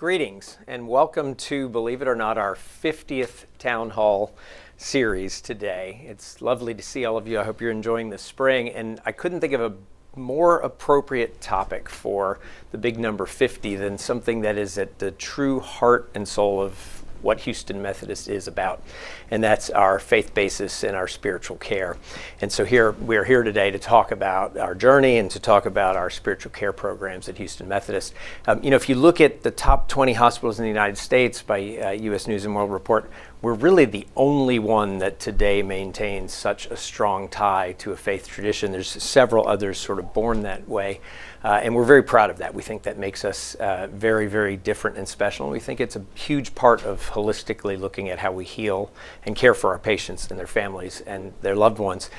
Greetings and welcome to, believe it or not, our 50th Town Hall series today. It's lovely to see all of you. I hope you're enjoying the spring, and I couldn't think of a more appropriate topic for the big number 50 than something that is at the true heart and soul of what Houston Methodist is about, and that's our faith basis and our spiritual care. And so we're here today to talk about our journey and to talk about our spiritual care programs at Houston Methodist. If you look at the top 20 hospitals in the United States by U.S. News and World Report, we're really the only one that today maintains such a strong tie to a faith tradition. There's several others sort of born that way, and we're very proud of that. We think that makes us very, very different and special, and we think it's a huge part of holistically looking at how we heal and care for our patients and their families and their loved ones.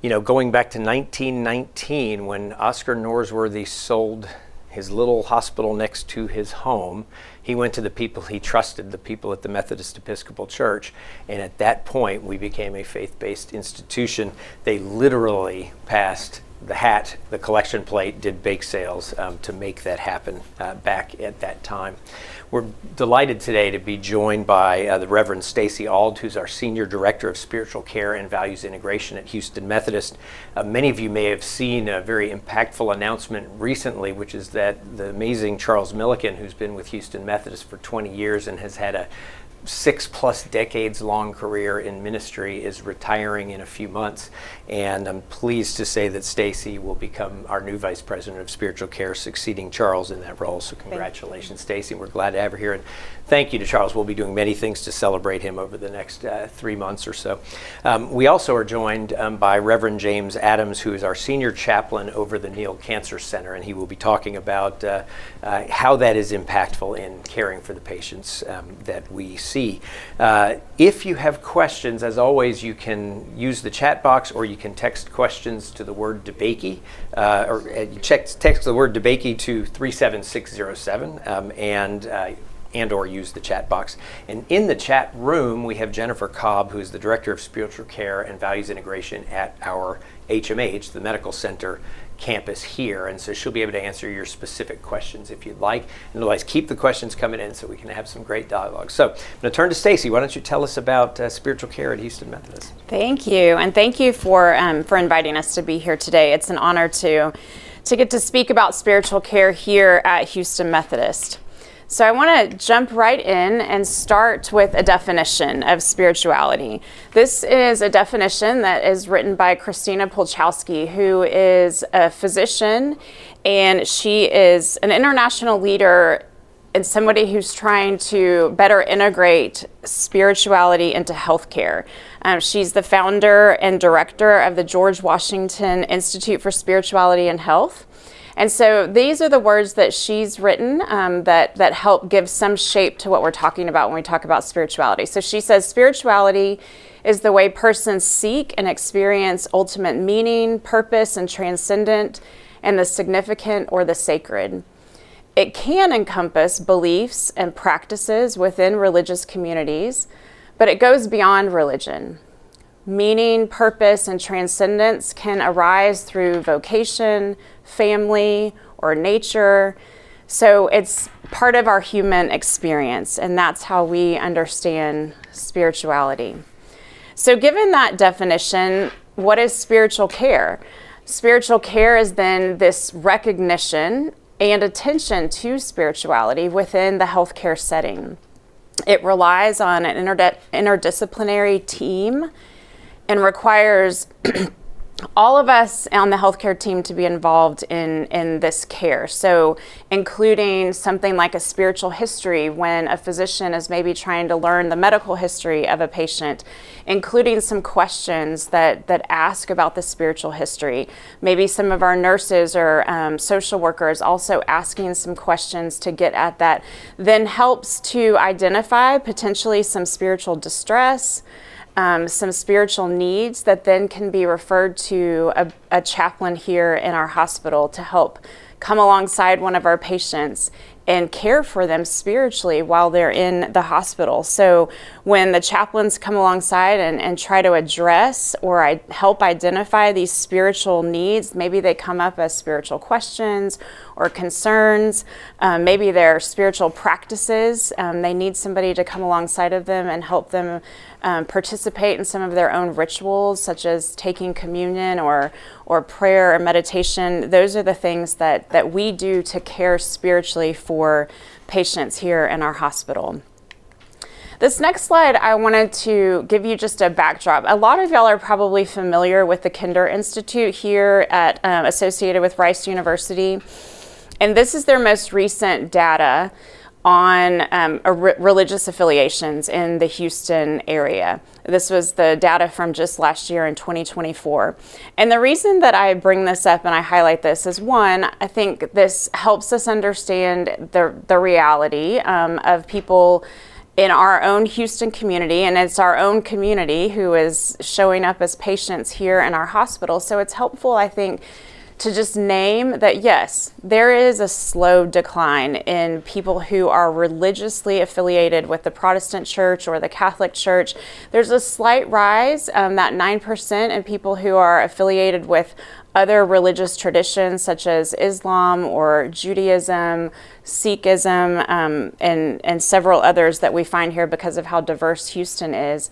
You know, going back to 1919, when Oscar Norsworthy sold his little hospital next to his home, he went to the people he trusted, the people at the Methodist Episcopal Church, and at that point we became a faith-based institution. They literally passed the hat, the collection plate, did bake sales to make that happen back at that time. We're delighted today to be joined by the Reverend Stacy Auld, who's our Senior Director of Spiritual Care and Values Integration at Houston Methodist. Many of you may have seen a very impactful announcement recently, which is that the amazing Charles Milliken, who's been with Houston Methodist for 20 years and has had a 6+ decades long career in ministry, is retiring in a few months, and I'm pleased to say that Stacy will become our new Vice President of Spiritual Care, succeeding Charles in that role. So congratulations, Stacy. We're glad to have her here, and thank you to Charles. We'll be doing many things to celebrate him over the next 3 months or so. We also are joined by Reverend James Adams, who is our Senior Chaplain over the Neal Cancer Center, and he will be talking about how that is impactful in caring for the patients that we see. If you have questions, as always, you can use the chat box, or you can text questions to the word DeBakey, or text the word DeBakey to 37607, and or use the chat box. And in the chat room, we have Jennifer Cobb, who is the Director of Spiritual Care and Values Integration at our HMH, the Medical Center campus here, and so she'll be able to answer your specific questions if you'd like. And otherwise, keep the questions coming in so we can have some great dialogue. So I'm going to turn to Stacy. Why don't you tell us about spiritual care at Houston Methodist? Thank you, and thank you for inviting us to be here today. It's an honor to get to speak about spiritual care here at Houston Methodist. So I want to jump right in and start with a definition of spirituality. This is a definition that is written by Christina Polchowski, who is a physician, and she is an international leader and somebody who's trying to better integrate spirituality into healthcare. She's the founder and director of the George Washington Institute for Spirituality and Health. And so these are the words that she's written that help give some shape to what we're talking about when we talk about spirituality. So she says, spirituality is the way persons seek and experience ultimate meaning, purpose, and transcendent, and the significant or the sacred. It can encompass beliefs and practices within religious communities, but it goes beyond religion. Meaning, purpose, and transcendence can arise through vocation, family, or nature. So it's part of our human experience, and that's how we understand spirituality. So given that definition, what is spiritual care? Spiritual care is then this recognition and attention to spirituality within the healthcare setting. It relies on an interdisciplinary team and requires all of us on the healthcare team to be involved in this care. So including something like a spiritual history when a physician is maybe trying to learn the medical history of a patient, including some questions that ask about the spiritual history. Maybe some of our nurses or social workers also asking some questions to get at that, then helps to identify potentially some spiritual distress, some spiritual needs that then can be referred to a chaplain here in our hospital to help come alongside one of our patients and care for them spiritually while they're in the hospital. So when the chaplains come alongside and try to address or help identify these spiritual needs, maybe they come up as spiritual questions or concerns, maybe they're spiritual practices. They need somebody to come alongside of them and help them participate in some of their own rituals, such as taking communion or prayer or meditation. Those are the things that we do to care spiritually for patients here in our hospital. This next slide, I wanted to give you just a backdrop. A lot of y'all are probably familiar with the Kinder Institute here at associated with Rice University. And this is their most recent data on religious affiliations in the Houston area. This was the data from just last year in 2024. And the reason that I bring this up and I highlight this is, one, I think this helps us understand the reality of people in our own Houston community, and it's our own community who is showing up as patients here in our hospital. So it's helpful, I think, to just name that, yes, there is a slow decline in people who are religiously affiliated with the Protestant church or the Catholic church. There's a slight rise, that 9% in people who are affiliated with other religious traditions such as Islam or Judaism, Sikhism, and several others that we find here because of how diverse Houston is.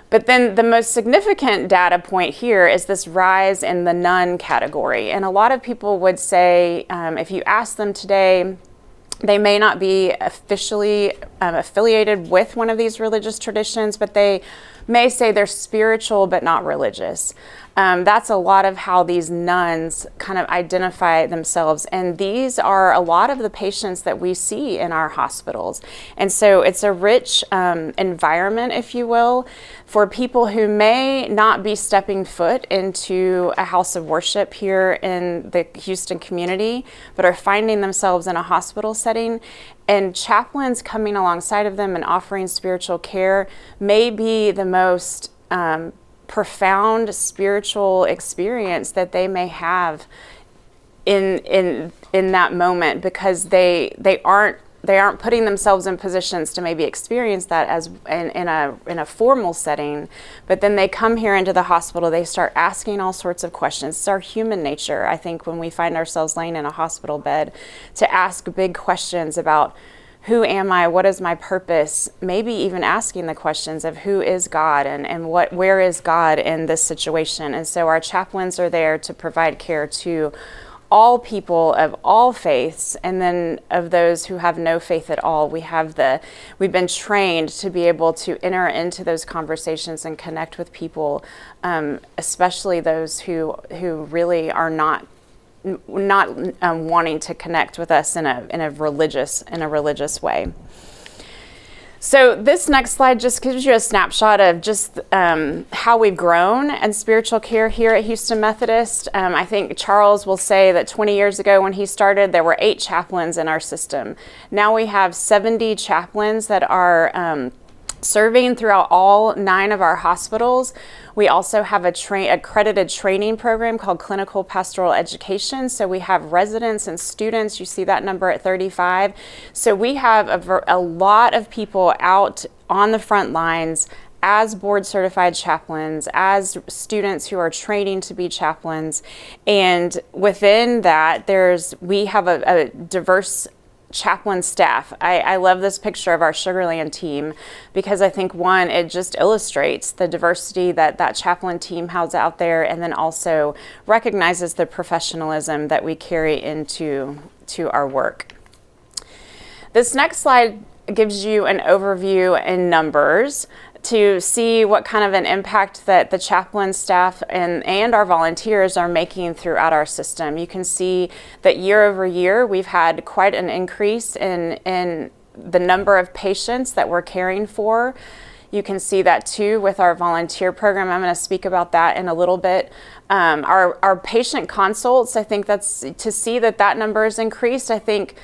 But then the most significant data point here is this rise in the nun category. And a lot of people would say, if you ask them today, they may not be officially affiliated with one of these religious traditions, but they may say they're spiritual but not religious. That's a lot of how these nuns kind of identify themselves. And these are a lot of the patients that we see in our hospitals. And so it's a rich environment, if you will, for people who may not be stepping foot into a house of worship here in the Houston community, but are finding themselves in a hospital setting. And chaplains coming alongside of them and offering spiritual care may be the most profound spiritual experience that they may have in that moment, because they aren't putting themselves in positions to maybe experience that as in a formal setting, but then they come here into the hospital, they start asking all sorts of questions. It's our human nature, I think, when we find ourselves laying in a hospital bed, to ask big questions about who am I, what is my purpose, maybe even asking the questions of who is God and where is God in this situation. And so our chaplains are there to provide care to all people of all faiths, and then of those who have no faith at all. We've been trained to be able to enter into those conversations and connect with people, especially those who really are not wanting to connect with us in a religious way. So this next slide just gives you a snapshot of just how we've grown in spiritual care here at Houston Methodist. I think Charles will say that 20 years ago when he started, there were 8 chaplains in our system. Now we have 70 chaplains that are serving throughout all 9 of our hospitals. We also have accredited training program called Clinical Pastoral Education. So we have residents and students. You see that number at 35. So we have a lot of people out on the front lines as board certified chaplains, as students who are training to be chaplains. And within that, we have a diverse chaplain staff. I love this picture of our Sugarland team because I think, one, it just illustrates the diversity that chaplain team has out there, and then also recognizes the professionalism that we carry into our work. This next slide gives you an overview in numbers to see what kind of an impact that the chaplain staff and our volunteers are making throughout our system. You can see that year over year, we've had quite an increase in the number of patients that we're caring for. You can see that too with our volunteer program. I'm going to speak about that in a little bit. Our patient consults, I think that's to see that number is increased, I think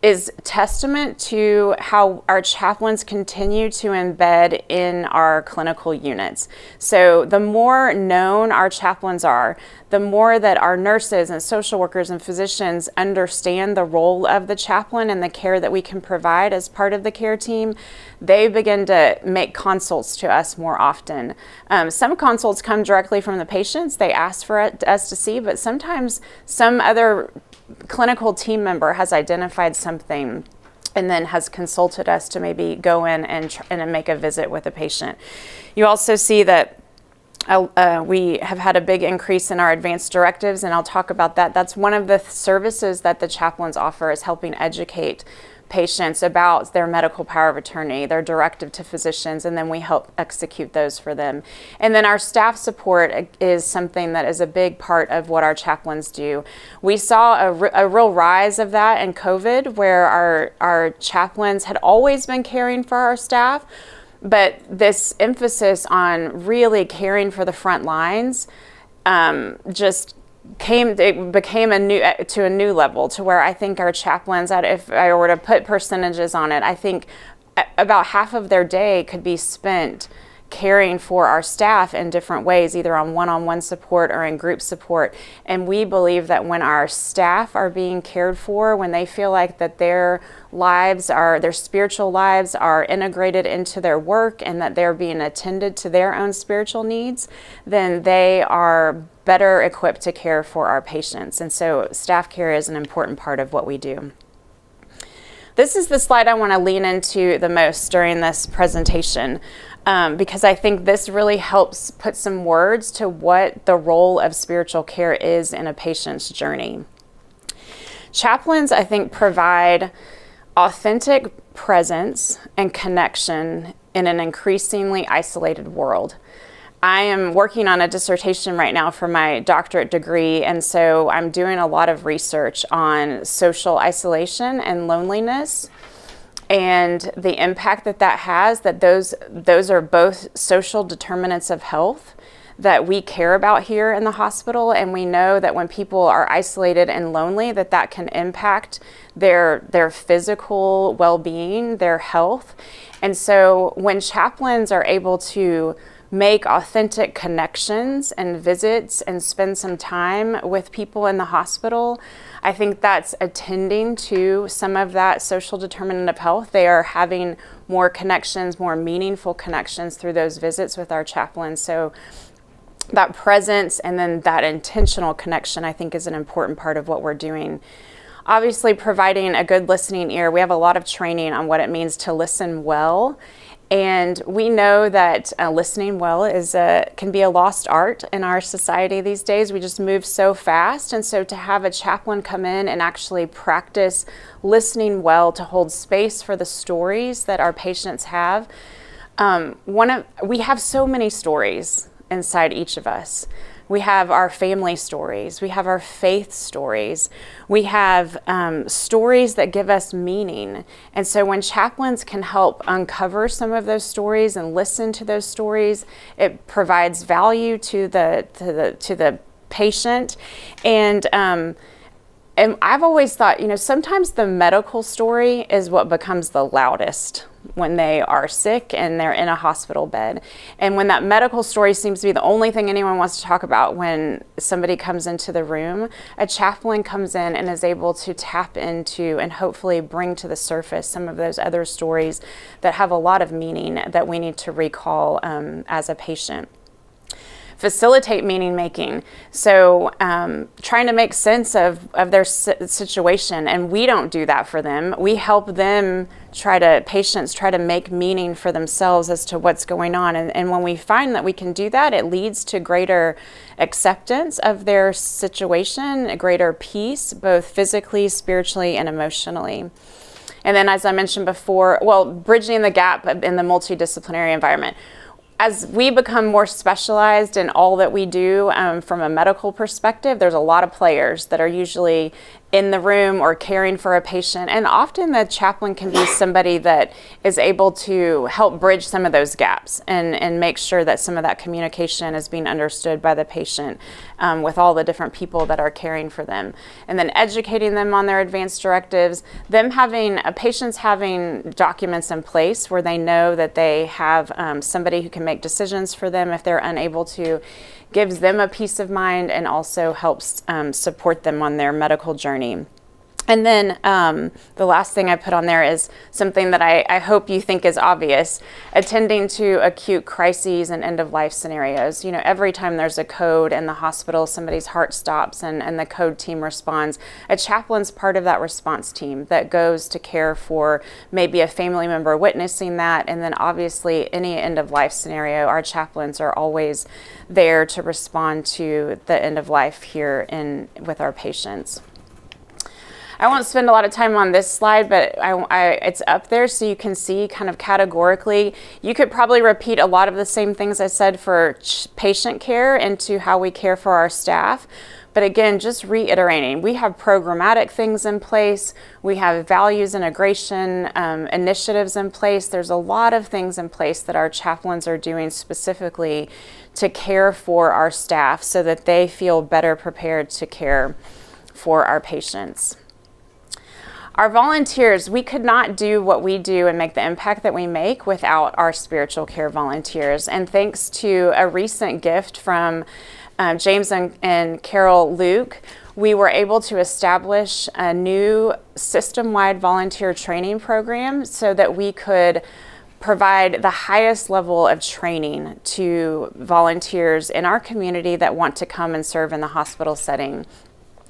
is testament to how our chaplains continue to embed in our clinical units. So the more known our chaplains are, the more that our nurses and social workers and physicians understand the role of the chaplain and the care that we can provide as part of the care team, they begin to make consults to us more often. Some consults come directly from the patients. They ask for us to see, but sometimes some other clinical team member has identified something and then has consulted us to maybe go in and make a visit with a patient. You also see that we have had a big increase in our advanced directives, and I'll talk about that. That's one of the services that the chaplains offer, is helping educate patients about their medical power of attorney, their directive to physicians, and then we help execute those for them. And then our staff support is something that is a big part of what our chaplains do. We saw a real rise of that in COVID, where our chaplains had always been caring for our staff, but this emphasis on really caring for the front lines became a new level, to where I think our chaplains, if I were to put percentages on it, I think about half of their day could be spent caring for our staff in different ways, either on one-on-one support or in group support. And we believe that when our staff are being cared for, when they feel like that their spiritual lives are integrated into their work and that they're being attended to their own spiritual needs, then they are better equipped to care for our patients. And so staff care is an important part of what we do. This is the slide I want to lean into the most during this presentation, because I think this really helps put some words to what the role of spiritual care is in a patient's journey. Chaplains, I think, provide authentic presence and connection in an increasingly isolated world. I am working on a dissertation right now for my doctorate degree, and so I'm doing a lot of research on social isolation and loneliness and the impact that has, that those are both social determinants of health that we care about here in the hospital. And we know that when people are isolated and lonely, that can impact their physical well-being, their health. And so when chaplains are able to make authentic connections and visits and spend some time with people in the hospital, I think that's attending to some of that social determinant of health. They are having more connections, more meaningful connections through those visits with our chaplains. So that presence and then that intentional connection, I think, is an important part of what we're doing. Obviously, providing a good listening ear. We have a lot of training on what it means to listen well. And we know that listening well can be a lost art in our society these days. We just move so fast. And so to have a chaplain come in and actually practice listening well, to hold space for the stories that our patients have. We have so many stories inside each of us. We have our family stories. We have our faith stories. We have stories that give us meaning. And so when chaplains can help uncover some of those stories and listen to those stories, it provides value to the patient. And I've always thought, sometimes the medical story is what becomes the loudest when they are sick and they're in a hospital bed. And when that medical story seems to be the only thing anyone wants to talk about when somebody comes into the room, a chaplain comes in and is able to tap into and hopefully bring to the surface some of those other stories that have a lot of meaning that we need to recall as a patient. Facilitate meaning making. So trying to make sense of their situation, and we don't do that for them. We help them patients try to make meaning for themselves as to what's going on. And when we find that we can do that, it leads to greater acceptance of their situation, a greater peace, both physically, spiritually, and emotionally. And then, as I mentioned before, bridging the gap in the multidisciplinary environment. As we become more specialized in all that we do from a medical perspective, there's a lot of players that are usually in the room or caring for a patient. And often the chaplain can be somebody that is able to help bridge some of those gaps and make sure that some of that communication is being understood by the patient with all the different people that are caring for them. And then educating them on their advanced directives, them having, patients having documents in place where they know that they have somebody who can make decisions for them if they're unable to, gives them a peace of mind and also helps support them on their medical journey. And then the last thing I put on there is something that I hope you think is obvious, attending to acute crises and end-of-life scenarios. You know, every time there's a code in the hospital, somebody's heart stops and the code team responds. A chaplain's part of that response team that goes to care for maybe a family member witnessing that, and then obviously any end-of-life scenario, our chaplains are always there to respond to the end of life here with our patients. I won't spend a lot of time on this slide, but it's up there so you can see kind of categorically. You could probably repeat a lot of the same things I said for patient care into how we care for our staff. But again, just reiterating, we have programmatic things in place. We have values integration initiatives in place. There's a lot of things in place that our chaplains are doing specifically to care for our staff so that they feel better prepared to care for our patients. Our volunteers, we could not do what we do and make the impact that we make without our spiritual care volunteers. And thanks to a recent gift from James and Carol Luke, we were able to establish a new system-wide volunteer training program so that we could provide the highest level of training to volunteers in our community that want to come and serve in the hospital setting.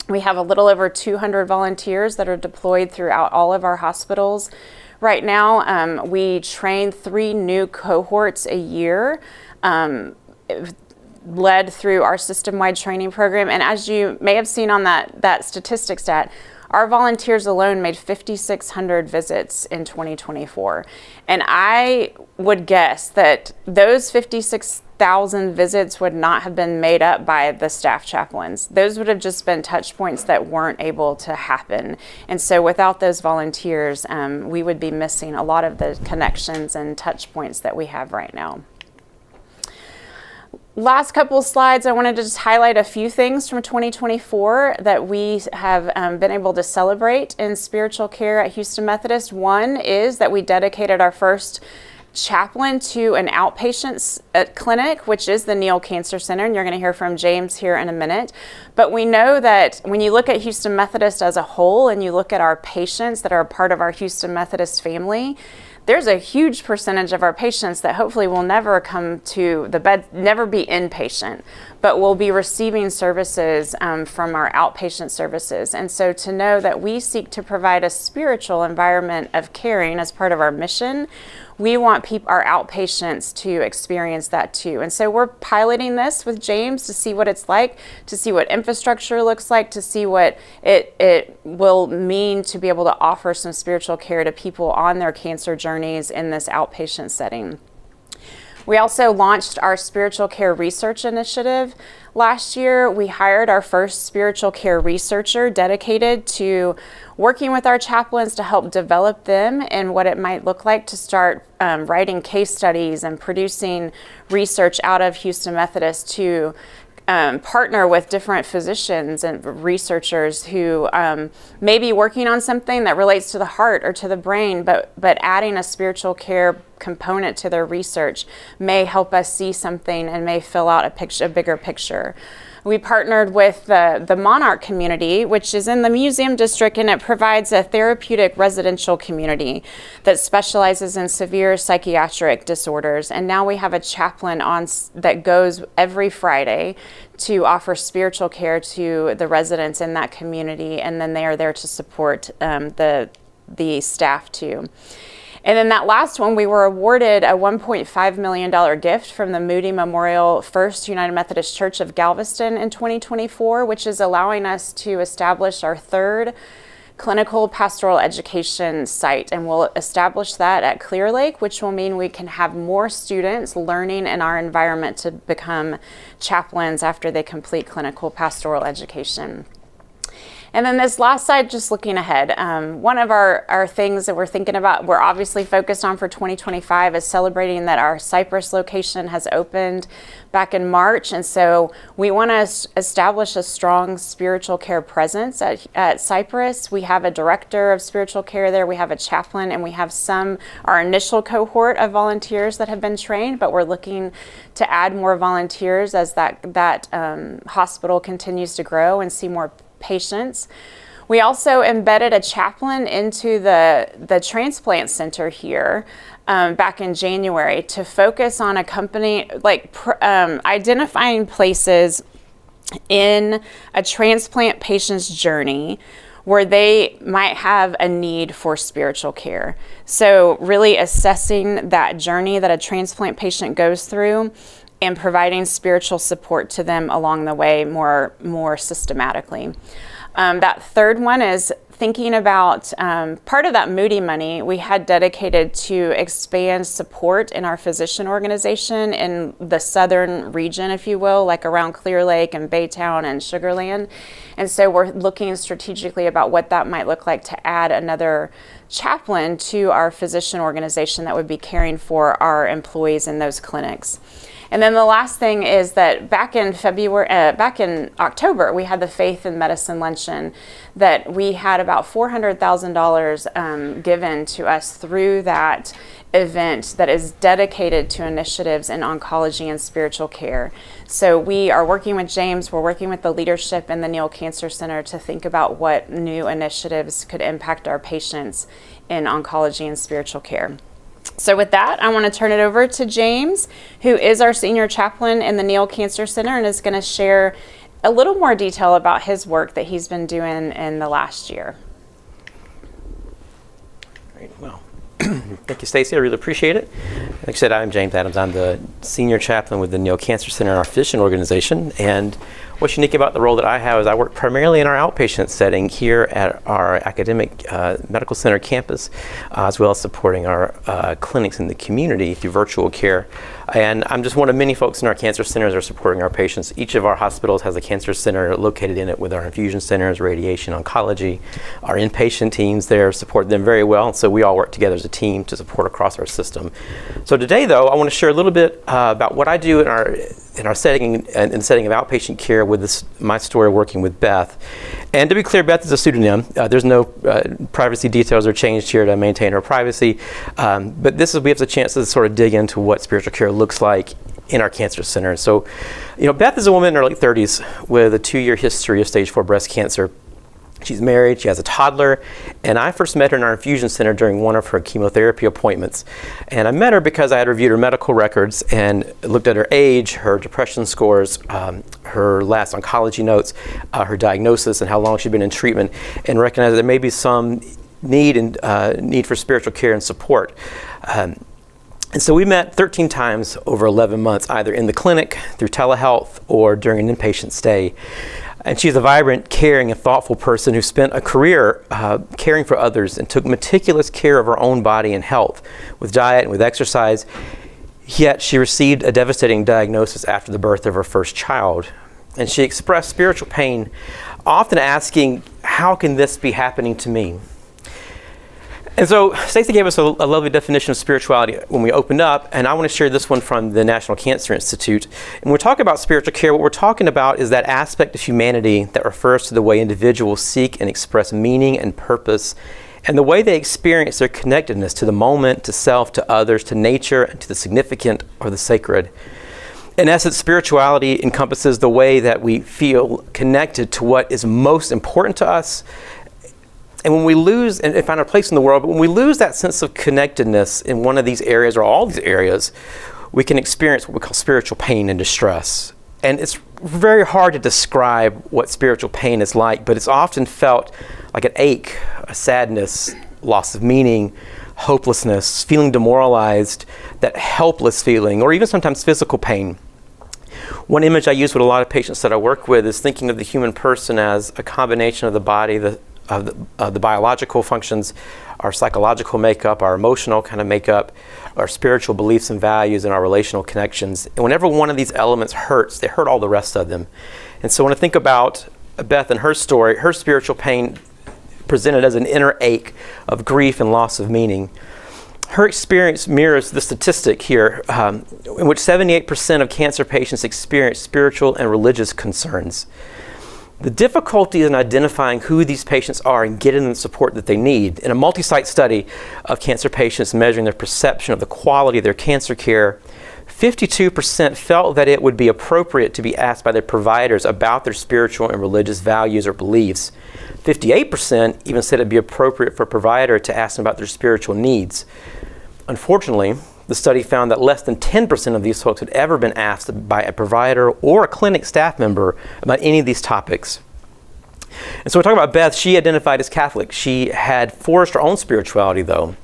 We have a little over 200 volunteers that are deployed throughout all of our hospitals. Right now, we train 3 new cohorts a year, led through our system-wide training program. And as you may have seen on that statistic stat, our volunteers alone made 5,600 visits in 2024. And I would guess that those 56,000 visits would not have been made up by the staff chaplains. Those would have just been touch points that weren't able to happen. And so without those volunteers, we would be missing a lot of the connections and touch points that we have right now. Last couple of slides, I wanted to just highlight a few things from 2024 that we have been able to celebrate in spiritual care at Houston Methodist. One is that we dedicated our first chaplain to an outpatient clinic, which is the Neal Cancer Center, and you're going to hear from James here in a minute. But we know that when you look at Houston Methodist as a whole and you look at our patients that are a part of our Houston Methodist family, there's a huge percentage of our patients that hopefully will never come to the bed, never be inpatient, but will be receiving services from our outpatient services. And so to know that we seek to provide a spiritual environment of caring as part of our mission, we want our outpatients to experience that too. And so we're piloting this with James to see what it's like, to see what infrastructure looks like, to see what it will mean to be able to offer some spiritual care to people on their cancer journeys in this outpatient setting. We also launched our spiritual care research initiative. Last year, we hired our first spiritual care researcher dedicated to working with our chaplains to help develop them and what it might look like to start writing case studies and producing research out of Houston Methodist to partner with different physicians and researchers who may be working on something that relates to the heart or to the brain, but adding a spiritual care component to their research may help us see something and may fill out a bigger picture. We partnered with the Monarch community, which is in the museum district, and it provides a therapeutic residential community that specializes in severe psychiatric disorders. And now we have a chaplain that goes every Friday to offer spiritual care to the residents in that community, and then they are there to support the staff too. And then that last one, we were awarded a $1.5 million gift from the Moody Memorial First United Methodist Church of Galveston in 2024, which is allowing us to establish our third clinical pastoral education site. And we'll establish that at Clear Lake, which will mean we can have more students learning in our environment to become chaplains after they complete clinical pastoral education. And then this last side, just looking ahead, one of our things that we're thinking about, we're obviously focused on for 2025 is celebrating that our Cypress location has opened back in March. And so we want to establish a strong spiritual care presence at Cypress. We have a director of spiritual care there, we have a chaplain, and we have our initial cohort of volunteers that have been trained, but we're looking to add more volunteers as that hospital continues to grow and see more patients. We also embedded a chaplain into the transplant center here back in January to focus on identifying places in a transplant patient's journey where they might have a need for spiritual care. So really assessing that journey that a transplant patient goes through and providing spiritual support to them along the way more systematically. That third one is thinking about part of that Moody money we had dedicated to expand support in our physician organization in the southern region, if you will, like around Clear Lake and Baytown and Sugar Land. And so we're looking strategically about what that might look like to add another chaplain to our physician organization that would be caring for our employees in those clinics. And then the last thing is that back in October, we had the Faith in Medicine Luncheon that we had about $400,000 given to us through that event that is dedicated to initiatives in oncology and spiritual care. So we are working with James, we're working with the leadership in the Neal Cancer Center to think about what new initiatives could impact our patients in oncology and spiritual care. So with that, I want to turn it over to James, who is our senior chaplain in the Neal Cancer Center and is going to share a little more detail about his work that he's been doing in the last year. Great. Well, thank you, Stacy. I really appreciate it. Like I said, I'm James Adams. I'm the senior chaplain with the Neal Cancer Center in our physician organization. And what's unique about the role that I have is I work primarily in our outpatient setting here at our academic medical center campus, as well as supporting our clinics in the community through virtual care. And I'm just one of many folks in our cancer centers that are supporting our patients. Each of our hospitals has a cancer center located in it with our infusion centers, radiation, oncology. Our inpatient teams there support them very well. So we all work together as a team to support across our system. So today, though, I want to share a little bit about what I do in our setting, in the setting of outpatient care with my story working with Beth. And to be clear, Beth is a pseudonym. There's no privacy details are changed here to maintain her privacy. But we have a chance to sort of dig into what spiritual care looks like in our cancer center. So, Beth is a woman in her late 30s with a 2-year history of stage 4 breast cancer. She's married, she has a toddler, and I first met her in our infusion center during one of her chemotherapy appointments. And I met her because I had reviewed her medical records and looked at her age, her depression scores, her last oncology notes, her diagnosis, and how long she'd been in treatment, and recognized that there may be some need for spiritual care and support. And so we met 13 times over 11 months, either in the clinic, through telehealth, or during an inpatient stay. And she's a vibrant, caring, and thoughtful person who spent a career caring for others and took meticulous care of her own body and health with diet and with exercise. Yet she received a devastating diagnosis after the birth of her first child. And she expressed spiritual pain, often asking, how can this be happening to me? And so Stacy gave us a lovely definition of spirituality when we opened up, and I want to share this one from the National Cancer Institute. And when we're talking about spiritual care, what we're talking about is that aspect of humanity that refers to the way individuals seek and express meaning and purpose, and the way they experience their connectedness to the moment, to self, to others, to nature, and to the significant or the sacred. In essence, spirituality encompasses the way that we feel connected to what is most important to us. And when we lose and find our place in the world, but when we lose that sense of connectedness in one of these areas or all these areas, we can experience what we call spiritual pain and distress. And it's very hard to describe what spiritual pain is like, but it's often felt like an ache, a sadness, loss of meaning, hopelessness, feeling demoralized, that helpless feeling, or even sometimes physical pain. One image I use with a lot of patients that I work with is thinking of the human person as a combination of the body, the biological functions, our psychological makeup, our emotional kind of makeup, our spiritual beliefs and values, and our relational connections. And whenever one of these elements hurts, they hurt all the rest of them. And so when I think about Beth and her story, her spiritual pain presented as an inner ache of grief and loss of meaning. Her experience mirrors the statistic here, in which 78% of cancer patients experience spiritual and religious concerns. The difficulty in identifying who these patients are and getting them the support that they need. In a multi-site study of cancer patients measuring their perception of the quality of their cancer care, 52% felt that it would be appropriate to be asked by their providers about their spiritual and religious values or beliefs. 58% even said it'd be appropriate for a provider to ask them about their spiritual needs. Unfortunately, the study found that less than 10% of these folks had ever been asked by a provider or a clinic staff member about any of these topics. And so we're talking about Beth. She identified as Catholic. She had forged her own spirituality, though.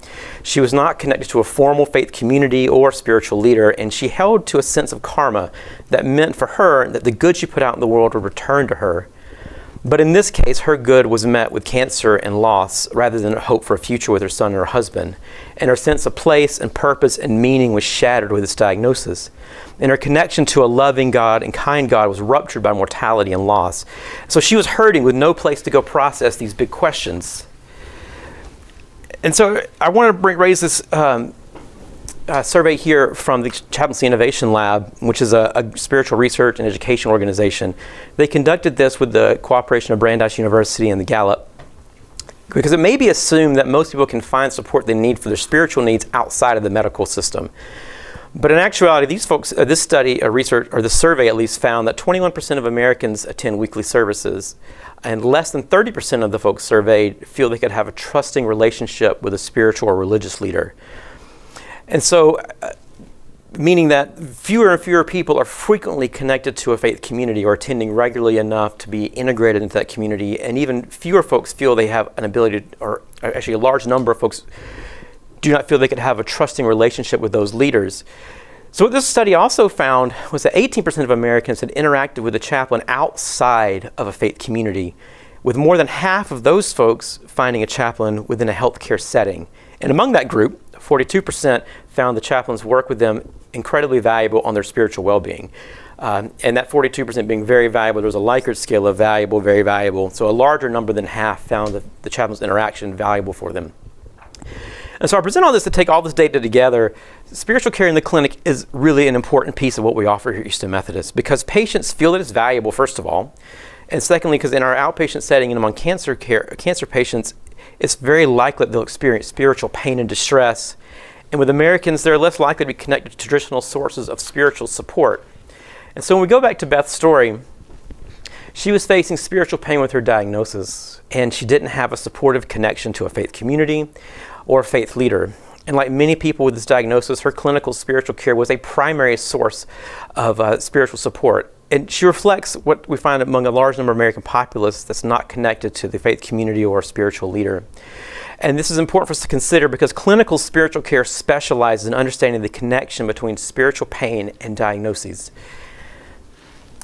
She was not connected to a formal faith community or spiritual leader, and she held to a sense of karma that meant for her that the good she put out in the world would return to her. But in this case, her good was met with cancer and loss rather than hope for a future with her son and her husband. And her sense of place and purpose and meaning was shattered with this diagnosis. And her connection to a loving God and kind God was ruptured by mortality and loss. So she was hurting with no place to go process these big questions. And so I want to raise this survey here from the Chaplaincy Innovation Lab, which is a spiritual research and education organization. They conducted this with the cooperation of Brandeis University and the Gallup, because it may be assumed that most people can find support they need for their spiritual needs outside of the medical system. But in actuality, these folks, this study, research, or the survey at least, found that 21% of Americans attend weekly services, and less than 30% of the folks surveyed feel they could have a trusting relationship with a spiritual or religious leader. And so, meaning that fewer and fewer people are frequently connected to a faith community or attending regularly enough to be integrated into that community, and even fewer folks feel they have an ability to, or actually a large number of folks do not feel they could have a trusting relationship with those leaders. So what this study also found was that 18% of Americans had interacted with a chaplain outside of a faith community, with more than half of those folks finding a chaplain within a healthcare setting. And among that group, 42% found the chaplain's work with them incredibly valuable on their spiritual well-being. And that 42% being very valuable, there was a Likert scale of valuable, very valuable. So a larger number than half found the chaplain's interaction valuable for them. And so I present all this to take all this data together. Spiritual care in the clinic is really an important piece of what we offer here at Houston Methodist, because patients feel that it's valuable, first of all. And secondly, because in our outpatient setting and among cancer patients, it's very likely that they'll experience spiritual pain and distress. And with Americans, they're less likely to be connected to traditional sources of spiritual support. And so when we go back to Beth's story, she was facing spiritual pain with her diagnosis, and she didn't have a supportive connection to a faith community or a faith leader. And like many people with this diagnosis, her clinical spiritual care was a primary source of spiritual support. And she reflects what we find among a large number of American populace that's not connected to the faith community or a spiritual leader. And this is important for us to consider because clinical spiritual care specializes in understanding the connection between spiritual pain and diagnoses.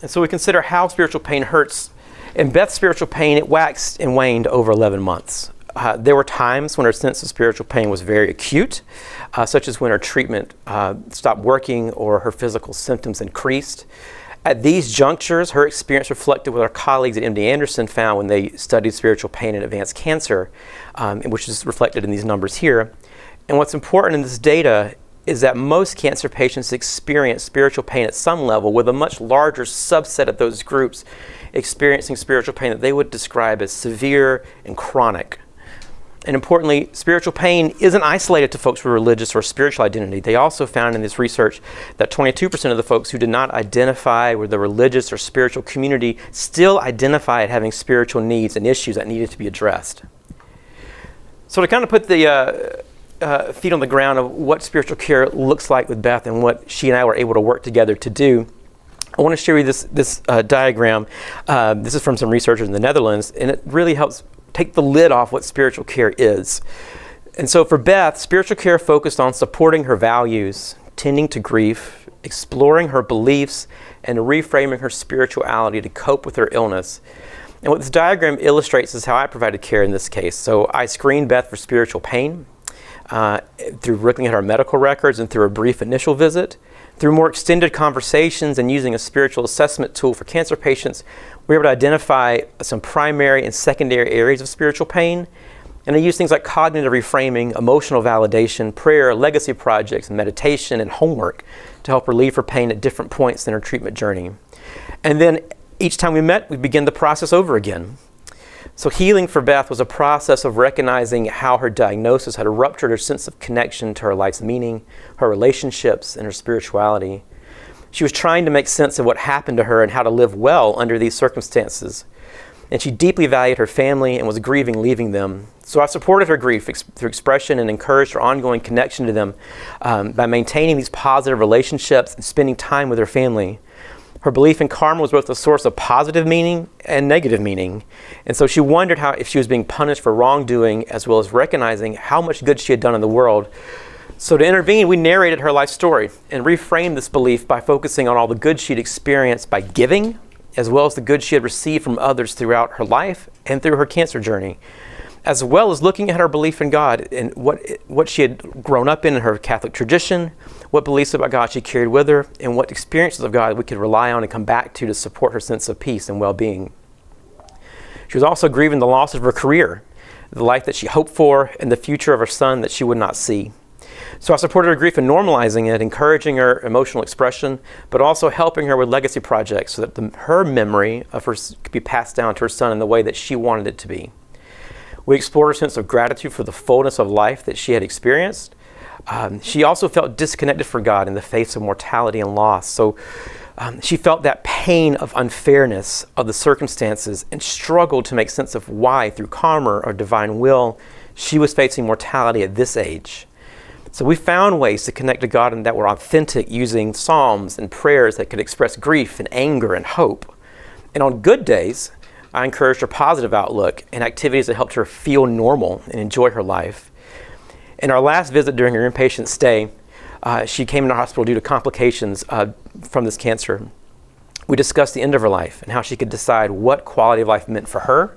And so we consider how spiritual pain hurts. In Beth's spiritual pain, it waxed and waned over 11 months. There were times when her sense of spiritual pain was very acute, such as when her treatment stopped working or her physical symptoms increased. At these junctures, her experience reflected what our colleagues at MD Anderson found when they studied spiritual pain in advanced cancer, which is reflected in these numbers here. And what's important in this data is that most cancer patients experience spiritual pain at some level, with a much larger subset of those groups experiencing spiritual pain that they would describe as severe and chronic. And importantly, spiritual pain isn't isolated to folks with religious or spiritual identity. They also found in this research that 22% of the folks who did not identify with the religious or spiritual community still identified having spiritual needs and issues that needed to be addressed. So to kind of put the feet on the ground of what spiritual care looks like with Beth and what she and I were able to work together to do, I want to show you this diagram. This is from some researchers in the Netherlands, and it really helps take the lid off what spiritual care is. And so for Beth, spiritual care focused on supporting her values, tending to grief, exploring her beliefs, and reframing her spirituality to cope with her illness. And what this diagram illustrates is how I provided care in this case. So I screened Beth for spiritual pain through looking at her medical records and through a brief initial visit. Through more extended conversations and using a spiritual assessment tool for cancer patients, we were able to identify some primary and secondary areas of spiritual pain. And I use things like cognitive reframing, emotional validation, prayer, legacy projects, meditation, and homework to help relieve her pain at different points in her treatment journey. And then each time we met, we begin the process over again. So healing for Beth was a process of recognizing how her diagnosis had ruptured her sense of connection to her life's meaning, her relationships, and her spirituality. She was trying to make sense of what happened to her and how to live well under these circumstances. And she deeply valued her family and was grieving leaving them. So I supported her grief through expression and encouraged her ongoing connection to them by maintaining these positive relationships and spending time with her family. Her belief in karma was both a source of positive meaning and negative meaning. And so she wondered if she was being punished for wrongdoing, as well as recognizing how much good she had done in the world. So to intervene, we narrated her life story and reframed this belief by focusing on all the good she'd experienced by giving, as well as the good she had received from others throughout her life and through her cancer journey, as well as looking at her belief in God and what she had grown up in her Catholic tradition, what beliefs about God she carried with her, and what experiences of God we could rely on and come back to support her sense of peace and well-being. She was also grieving the loss of her career, the life that she hoped for, and the future of her son that she would not see. So I supported her grief in normalizing it, encouraging her emotional expression, but also helping her with legacy projects so that her memory of her could be passed down to her son in the way that she wanted it to be. We explored her sense of gratitude for the fullness of life that she had experienced. She also felt disconnected from God in the face of mortality and loss. So she felt that pain of unfairness of the circumstances and struggled to make sense of why, through karma or divine will, she was facing mortality at this age. So we found ways to connect to God and that were authentic, using psalms and prayers that could express grief and anger and hope. And on good days, I encouraged her positive outlook and activities that helped her feel normal and enjoy her life. In our last visit during her inpatient stay, she came into the hospital due to complications from this cancer. We discussed the end of her life and how she could decide what quality of life meant for her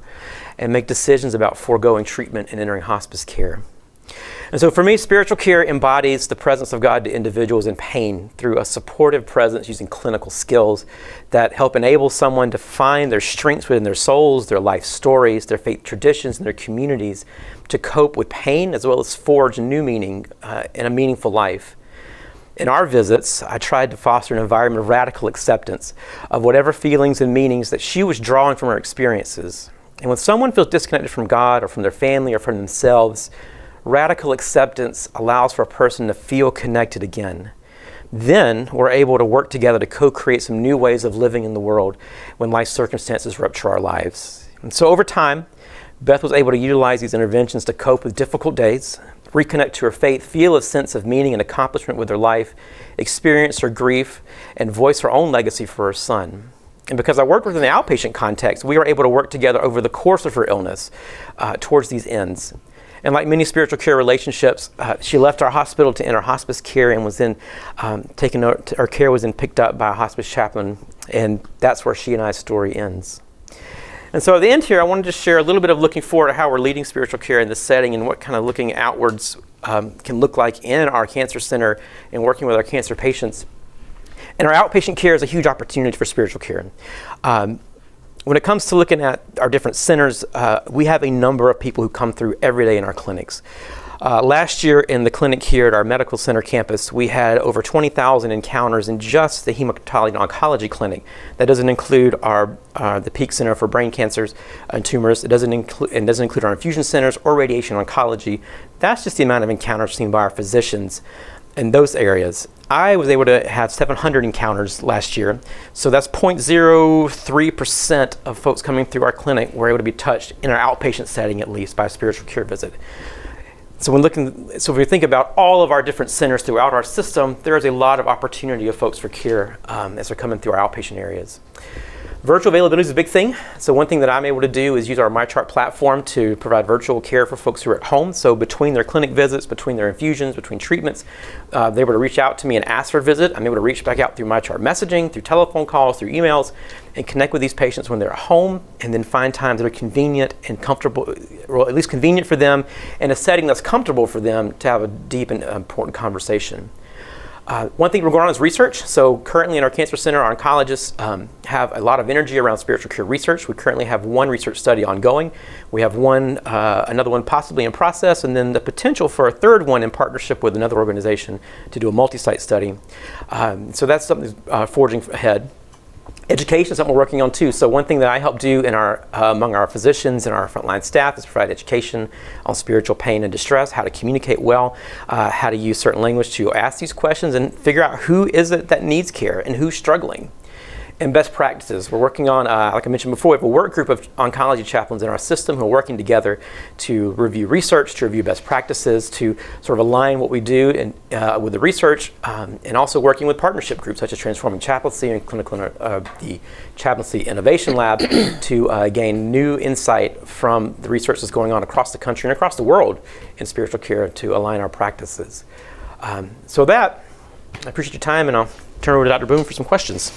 and make decisions about foregoing treatment and entering hospice care. And so for me, spiritual care embodies the presence of God to individuals in pain through a supportive presence using clinical skills that help enable someone to find their strengths within their souls, their life stories, their faith traditions, and their communities to cope with pain, as well as forge new meaning in a meaningful life. In our visits, I tried to foster an environment of radical acceptance of whatever feelings and meanings that she was drawing from her experiences. And when someone feels disconnected from God or from their family or from themselves, radical acceptance allows for a person to feel connected again. Then we're able to work together to co-create some new ways of living in the world when life circumstances rupture our lives. And so over time, Beth was able to utilize these interventions to cope with difficult days, reconnect to her faith, feel a sense of meaning and accomplishment with her life, experience her grief, and voice her own legacy for her son. And because I worked within the outpatient context, we were able to work together over the course of her illness towards these ends. And like many spiritual care relationships, she left our hospital to enter hospice care and was then her care was then picked up by a hospice chaplain, and that's where she and I's story ends. And so at the end here, I wanted to share a little bit of looking forward to how we're leading spiritual care in this setting and what kind of looking outwards can look like in our cancer center and working with our cancer patients. And our outpatient care is a huge opportunity for spiritual care. When it comes to looking at our different centers, we have a number of people who come through every day in our clinics. Last year in the clinic here at our medical center campus, we had over 20,000 encounters in just the hematology and oncology clinic. That doesn't include the Peak Center for Brain Cancers and Tumors. It doesn't include our infusion centers or radiation oncology. That's just the amount of encounters seen by our physicians in those areas. I was able to have 700 encounters last year. So that's 0.03% of folks coming through our clinic were able to be touched in our outpatient setting, at least, by a spiritual care visit. So if we think about all of our different centers throughout our system, there is a lot of opportunity of folks for care as they're coming through our outpatient areas. Virtual availability is a big thing. So one thing that I'm able to do is use our MyChart platform to provide virtual care for folks who are at home. So between their clinic visits, between their infusions, between treatments, they're able to reach out to me and ask for a visit. I'm able to reach back out through MyChart messaging, through telephone calls, through emails, and connect with these patients when they're at home, and then find times that are convenient and comfortable, or at least convenient for them, in a setting that's comfortable for them to have a deep and important conversation. One thing we're going on is research. So currently in our cancer center, our oncologists have a lot of energy around spiritual care research. We currently have one research study ongoing. We have another one possibly in process, and then the potential for a third one in partnership with another organization to do a multi-site study. So that's something that's forging ahead. Education is something we're working on too. So one thing that I help do among our physicians and our frontline staff is provide education on spiritual pain and distress, how to communicate well, how to use certain language to ask these questions and figure out who is it that needs care and who's struggling. And best practices. We're working on, like I mentioned before, we have a work group of oncology chaplains in our system who are working together to review research, to review best practices, to sort of align what we do with the research, and also working with partnership groups such as Transforming Chaplaincy and the Chaplaincy Innovation Lab to gain new insight from the research that's going on across the country and across the world in spiritual care to align our practices. So that, I appreciate your time, and I'll turn it over to Dr. Boone for some questions.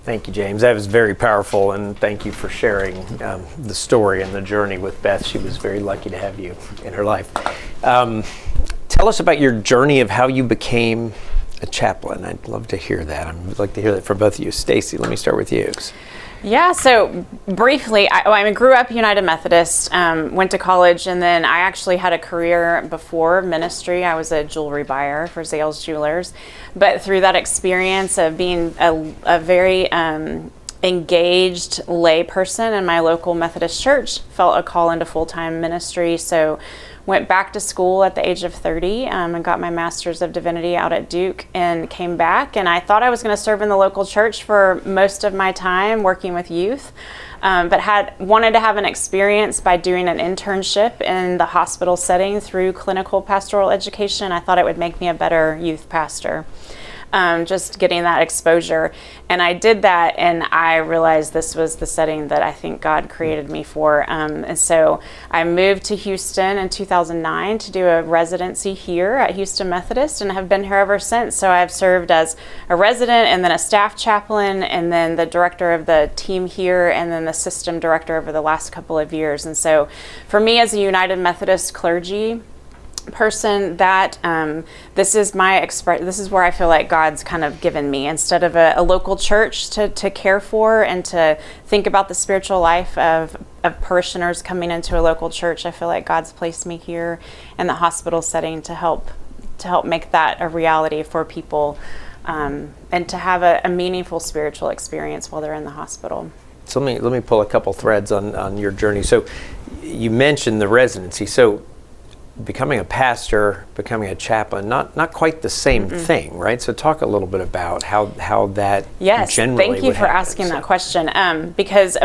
Thank you, James. That was very powerful, and thank you for sharing the story and the journey with Beth. She was very lucky to have you in her life. Tell us about your journey of how you became a chaplain. I'd love to hear that. I'd like to hear that from both of you. Stacy, let me start with you. Yeah, so briefly, I grew up United Methodist, went to college, and then I actually had a career before ministry. I was a jewelry buyer for Zales Jewelers. But through that experience of being a very engaged lay person in my local Methodist church, felt a call into full-time ministry. So went back to school at the age of 30 and got my Master's of Divinity out at Duke, and came back, and I thought I was going to serve in the local church for most of my time working with youth, but wanted to have an experience by doing an internship in the hospital setting through clinical pastoral education. I thought it would make me a better youth pastor. Just getting that exposure. And I did that, and I realized this was the setting that I think God created me for. And so I moved to Houston in 2009 to do a residency here at Houston Methodist, and have been here ever since. So I've served as a resident, and then a staff chaplain, and then the director of the team here, and then the system director over the last couple of years. And so for me as a United Methodist clergy person, that this is where I feel like God's kind of given me, instead of a local church to care for and to think about the spiritual life of parishioners coming into a local church. I feel like God's placed me here in the hospital setting to help make that a reality for people, and to have a meaningful spiritual experience while they're in the hospital. So let me pull a couple threads on your journey. So you mentioned the residency. So becoming a pastor, becoming a chaplain, not quite the same thing, right? So talk a little bit about how that generally thank you for asking that question. Because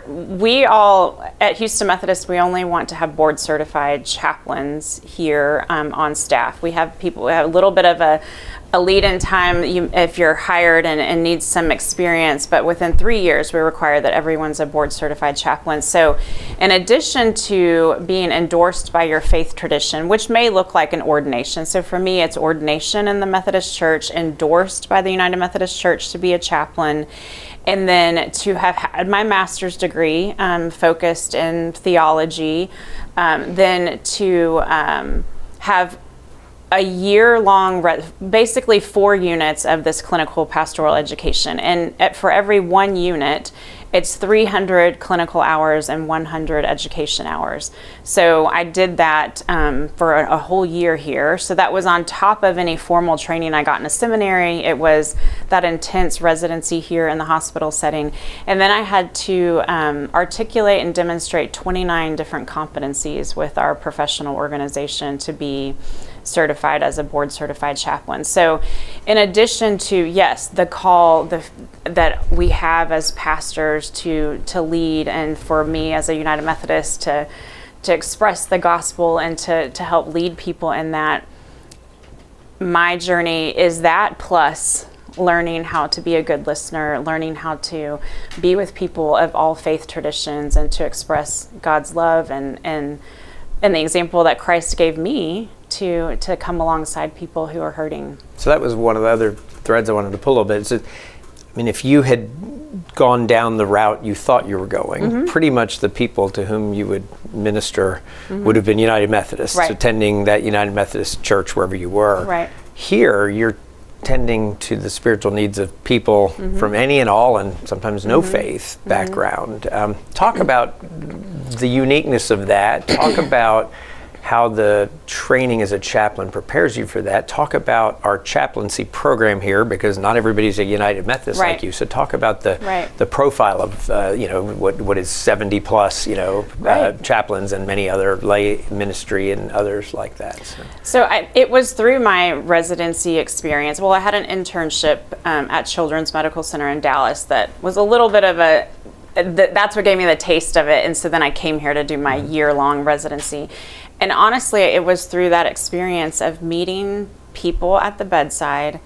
we all at Houston Methodist, we only want to have board certified chaplains here on staff. We have a little bit of a lead-in time if you're hired and need some experience, but within 3 years we require that everyone's a board certified chaplain. So in addition to being endorsed by your faith tradition, which may look like an ordination, so for me it's ordination in the Methodist Church, endorsed by the United Methodist Church to be a chaplain, and then to have had my master's degree focused in theology, then to have a year-long, basically 4 units of this clinical pastoral education. And for every 1 unit, it's 300 clinical hours and 100 education hours. So I did that for a whole year here. So that was on top of any formal training I got in a seminary. It was that intense residency here in the hospital setting. And then I had to articulate and demonstrate 29 different competencies with our professional organization to be certified as a board certified chaplain. So in addition to, yes, the call that we have as pastors to lead, and for me as a United Methodist to express the gospel and to help lead people in that, my journey is that, plus learning how to be a good listener, learning how to be with people of all faith traditions and to express God's love and the example that Christ gave me to come alongside people who are hurting. So that was one of the other threads I wanted to pull a bit. So, I mean, if you had gone down the route you thought you were going, pretty much the people to whom you would minister would have been United Methodists, right, attending that United Methodist church wherever you were. Right. Here, you're tending to the spiritual needs of people from any and all, and sometimes no faith background. Talk about the uniqueness of that. Talk about how the training as a chaplain prepares you for that. Talk about our chaplaincy program here, because not everybody's a United Methodist like you. So talk about the profile of what is 70 plus chaplains and many other lay ministry and others like that. So it was through my residency experience. Well, I had an internship at Children's Medical Center in Dallas that was a little bit of that's what gave me the taste of it. And so then I came here to do my year-long residency. And honestly, it was through that experience of meeting people at the bedside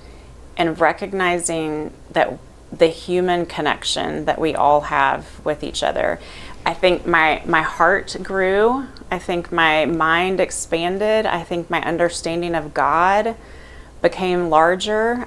and recognizing that the human connection that we all have with each other. I think my heart grew. I think my mind expanded. I think my understanding of God became larger.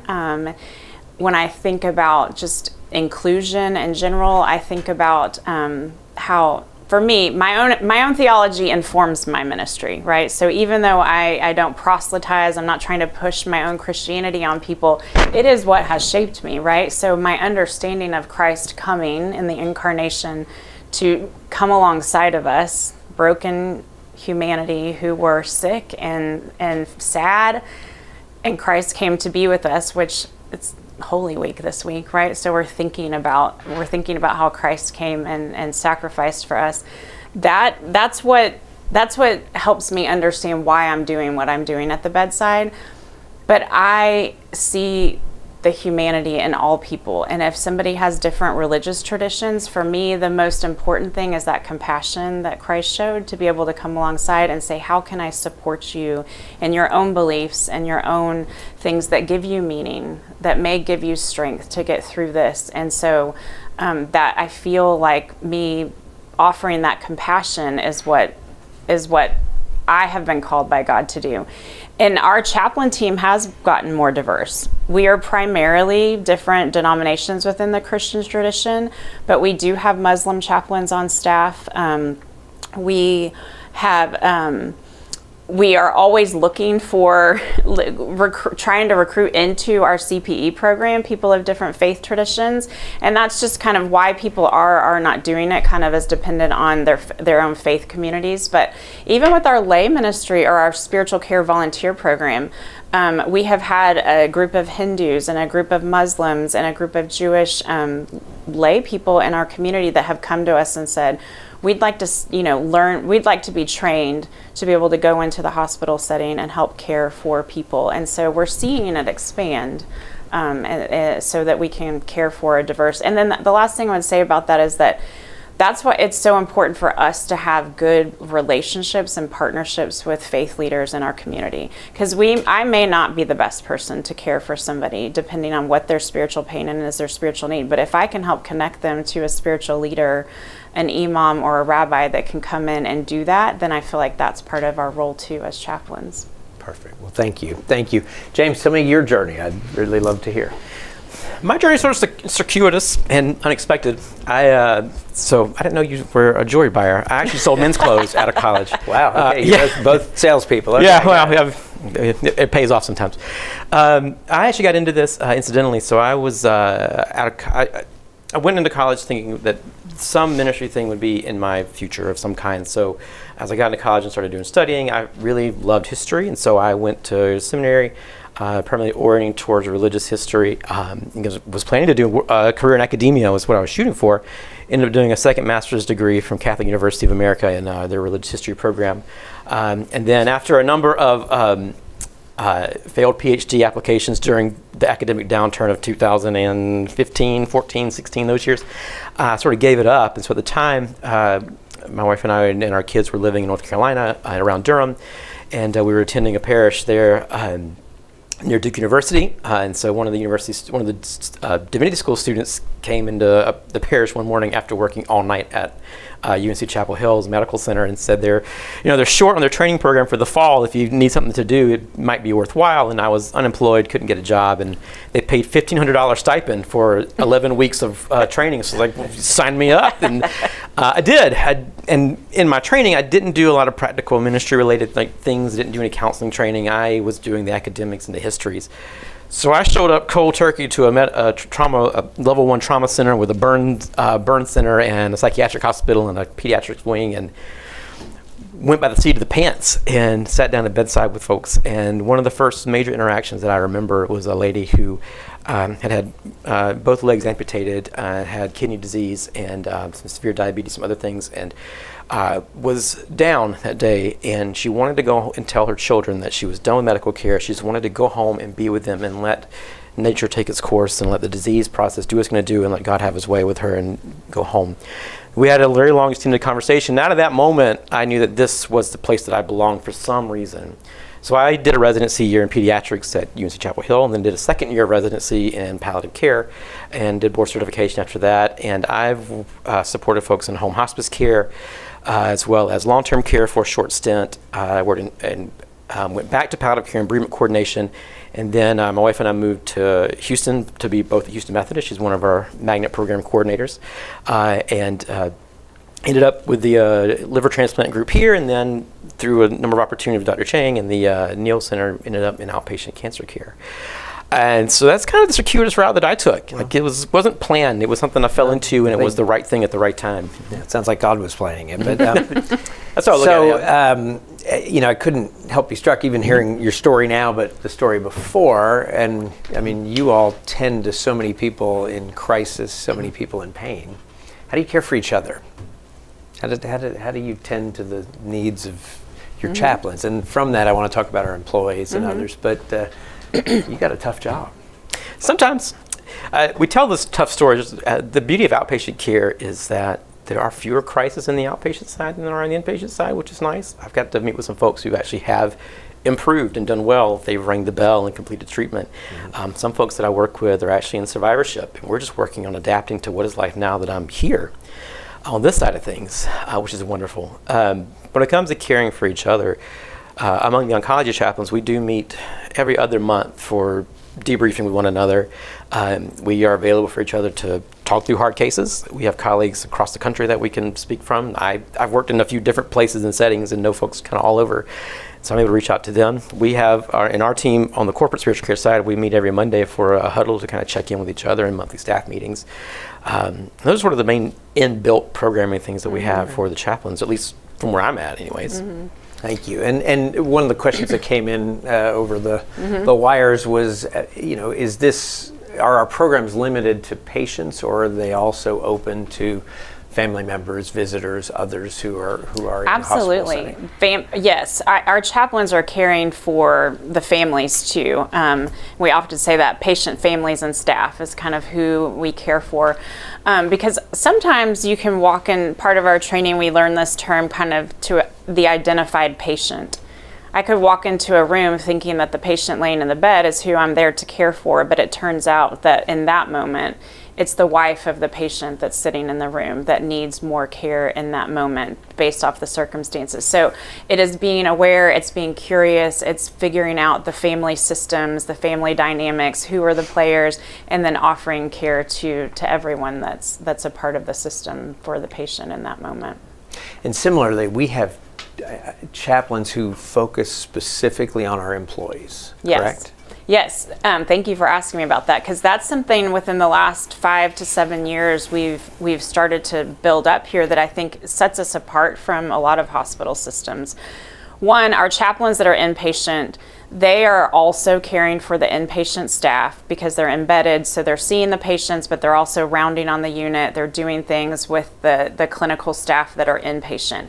When I think about just inclusion in general, I think about how, for me, my own theology informs my ministry, right? So even though I don't proselytize, I'm not trying to push my own Christianity on people, it is what has shaped me, right? So my understanding of Christ coming in the incarnation to come alongside of us, broken humanity who were sick and sad, and Christ came to be with us, which it's Holy Week this week, right? So we're thinking about how Christ came and sacrificed for us. That's what helps me understand why I'm doing what I'm doing at the bedside. But I see the humanity in all people, and if somebody has different religious traditions, for me the most important thing is that compassion that Christ showed, to be able to come alongside and say, how can I support you in your own beliefs and your own things that give you meaning, that may give you strength to get through this. And so that I feel like me offering that compassion is what I have been called by God to do. And our chaplain team has gotten more diverse. We are primarily different denominations within the Christian tradition, but we do have Muslim chaplains on staff. We are always looking for, trying to recruit into our CPE program people of different faith traditions. And that's just kind of why people are not doing it, kind of as dependent on their own faith communities. But even with our lay ministry or our spiritual care volunteer program, we have had a group of Hindus and a group of Muslims and a group of Jewish lay people in our community that have come to us and said, we'd like to, learn, we'd like to be trained to be able to go into the hospital setting and help care for people. And so we're seeing it expand so that we can care for a diverse. And then the last thing I would say about that is that's why it's so important for us to have good relationships and partnerships with faith leaders in our community. Because I may not be the best person to care for somebody, depending on what their spiritual pain and is their spiritual need. But if I can help connect them to a spiritual leader, an imam or a rabbi that can come in and do that, then I feel like that's part of our role too as chaplains. Perfect. Well, thank you. Thank you. James, tell me your journey. I'd really love to hear. My journey is sort of circuitous and unexpected. So I didn't know you were a jewelry buyer. I actually sold men's clothes out of college. Wow. Okay. You're both salespeople. Okay. Yeah. Well, it pays off sometimes. I actually got into this incidentally. So I was I went into college thinking that some ministry thing would be in my future of some kind. So as I got into college and started doing studying, I really loved history, and so I went to seminary. Primarily orienting towards religious history. Was planning to do a career in academia, was what I was shooting for. Ended up doing a second master's degree from Catholic University of America in their religious history program. And then after a number of failed PhD applications during the academic downturn of 2015, 14, 16, those years, I sort of gave it up. And so at the time, my wife and I and our kids were living in North Carolina around Durham, and we were attending a parish there near Duke University, and so one of the divinity school students came into the parish one morning after working all night at UNC Chapel Hill's medical center and said they're short on their training program for the fall. If you need something to do, it might be worthwhile. And I was unemployed, couldn't get a job, and they paid $1,500 stipend for 11 weeks of training. So like, sign me up, and I did. And in my training, I didn't do a lot of practical ministry related things. Didn't do any counseling training. I was doing the academics and the histories. So I showed up cold turkey to a level 1 trauma center with a burn center and a psychiatric hospital and a pediatrics wing, and went by the seat of the pants and sat down at bedside with folks. And one of the first major interactions that I remember was a lady who had both legs amputated, had kidney disease and some severe diabetes, some other things, and was down that day. And she wanted to go and tell her children that she was done with medical care. She just wanted to go home and be with them and let nature take its course and let the disease process do what it's going to do and let God have his way with her and go home. We had a very long, extended conversation. Out of that moment, I knew that this was the place that I belonged for some reason. So I did a residency year in pediatrics at UNC Chapel Hill, and then did a second year of residency in palliative care, and did board certification after that. And I've supported folks in home hospice care, as well as long-term care for a short stint. I worked went back to palliative care and bereavement coordination. And then my wife and I moved to Houston to be both at Houston Methodist. She's one of our magnet program coordinators, and ended up with the liver transplant group here, and then through a number of opportunities with Dr. Chang and the Neal Center, ended up in outpatient cancer care. And so that's kind of the circuitous route that I took. Like, it wasn't planned. It was something I fell into, and it was the right thing at the right time. Yeah, it sounds like God was planning it. But that's how I look at it. I couldn't help be struck even hearing your story now, but the story before. And I mean, you all tend to so many people in crisis, so many people in pain. How do you care for each other? How do you tend to the needs of your chaplains? And from that, I want to talk about our employees and others. But you got a tough job. Sometimes. We tell this tough story. The beauty of outpatient care is that there are fewer crises in the outpatient side than there are on the inpatient side, which is nice. I've got to meet with some folks who actually have improved and done well. They've rang the bell and completed treatment. Some folks that I work with are actually in survivorship, and we're just working on adapting to what is life now that I'm here on this side of things, which is wonderful. When it comes to caring for each other, among the oncology chaplains, we do meet every other month for debriefing with one another. We are available for each other to talk through hard cases. We have colleagues across the country that we can speak from. I've worked in a few different places and settings and know folks kind of all over, so I'm able to reach out to them. We have in our team on the corporate spiritual care side, we meet every Monday for a huddle to kind of check in with each other in monthly staff meetings. Those are sort of the main inbuilt programming things that we have for the chaplains, at least from where I'm at anyways. Thank you. And one of the questions that came in over the wires was, are our programs limited to patients, or are they also open to family members, visitors, others who are in Absolutely. the hospital setting? Yes, our chaplains are caring for the families too. We often say that patient, families, and staff is kind of who we care for. Because sometimes you can walk in, part of our training, we learn this term kind of to the identified patient. I could walk into a room thinking that the patient laying in the bed is who I'm there to care for, but it turns out that in that moment, it's the wife of the patient that's sitting in the room that needs more care in that moment based off the circumstances. So it is being aware, it's being curious, it's figuring out the family systems, the family dynamics, who are the players, and then offering care to everyone that's a part of the system for the patient in that moment. And similarly, we have chaplains who focus specifically on our employees, correct? Yes, thank you for asking me about that, because that's something within the last 5 to 7 years we've started to build up here that I think sets us apart from a lot of hospital systems. One, our chaplains that are inpatient, they are also caring for the inpatient staff because they're embedded, so they're seeing the patients, but they're also rounding on the unit. They're doing things with the clinical staff that are inpatient.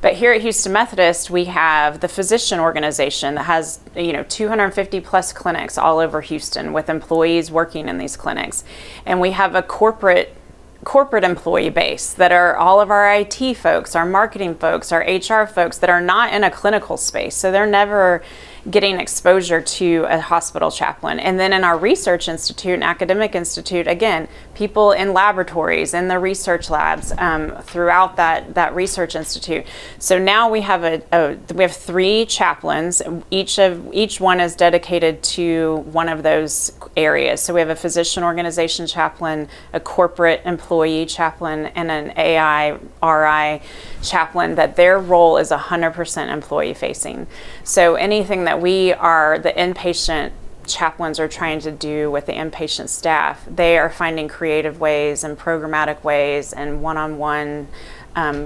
But here at Houston Methodist, we have the physician organization that has 250 plus clinics all over Houston with employees working in these clinics. And we have a corporate employee base that are all of our IT folks, our marketing folks, our HR folks that are not in a clinical space. So they're never getting exposure to a hospital chaplain. And then in our research institute and academic institute, again, people in laboratories, in the research labs, throughout that research institute. So now we have we have 3 chaplains. Each one is dedicated to one of those areas. So we have a physician organization chaplain, a corporate employee chaplain, and an AI RI chaplain that their role is 100% employee facing. So anything that we are the inpatient chaplains are trying to do with the inpatient staff. They are finding creative ways and programmatic ways and one-on-one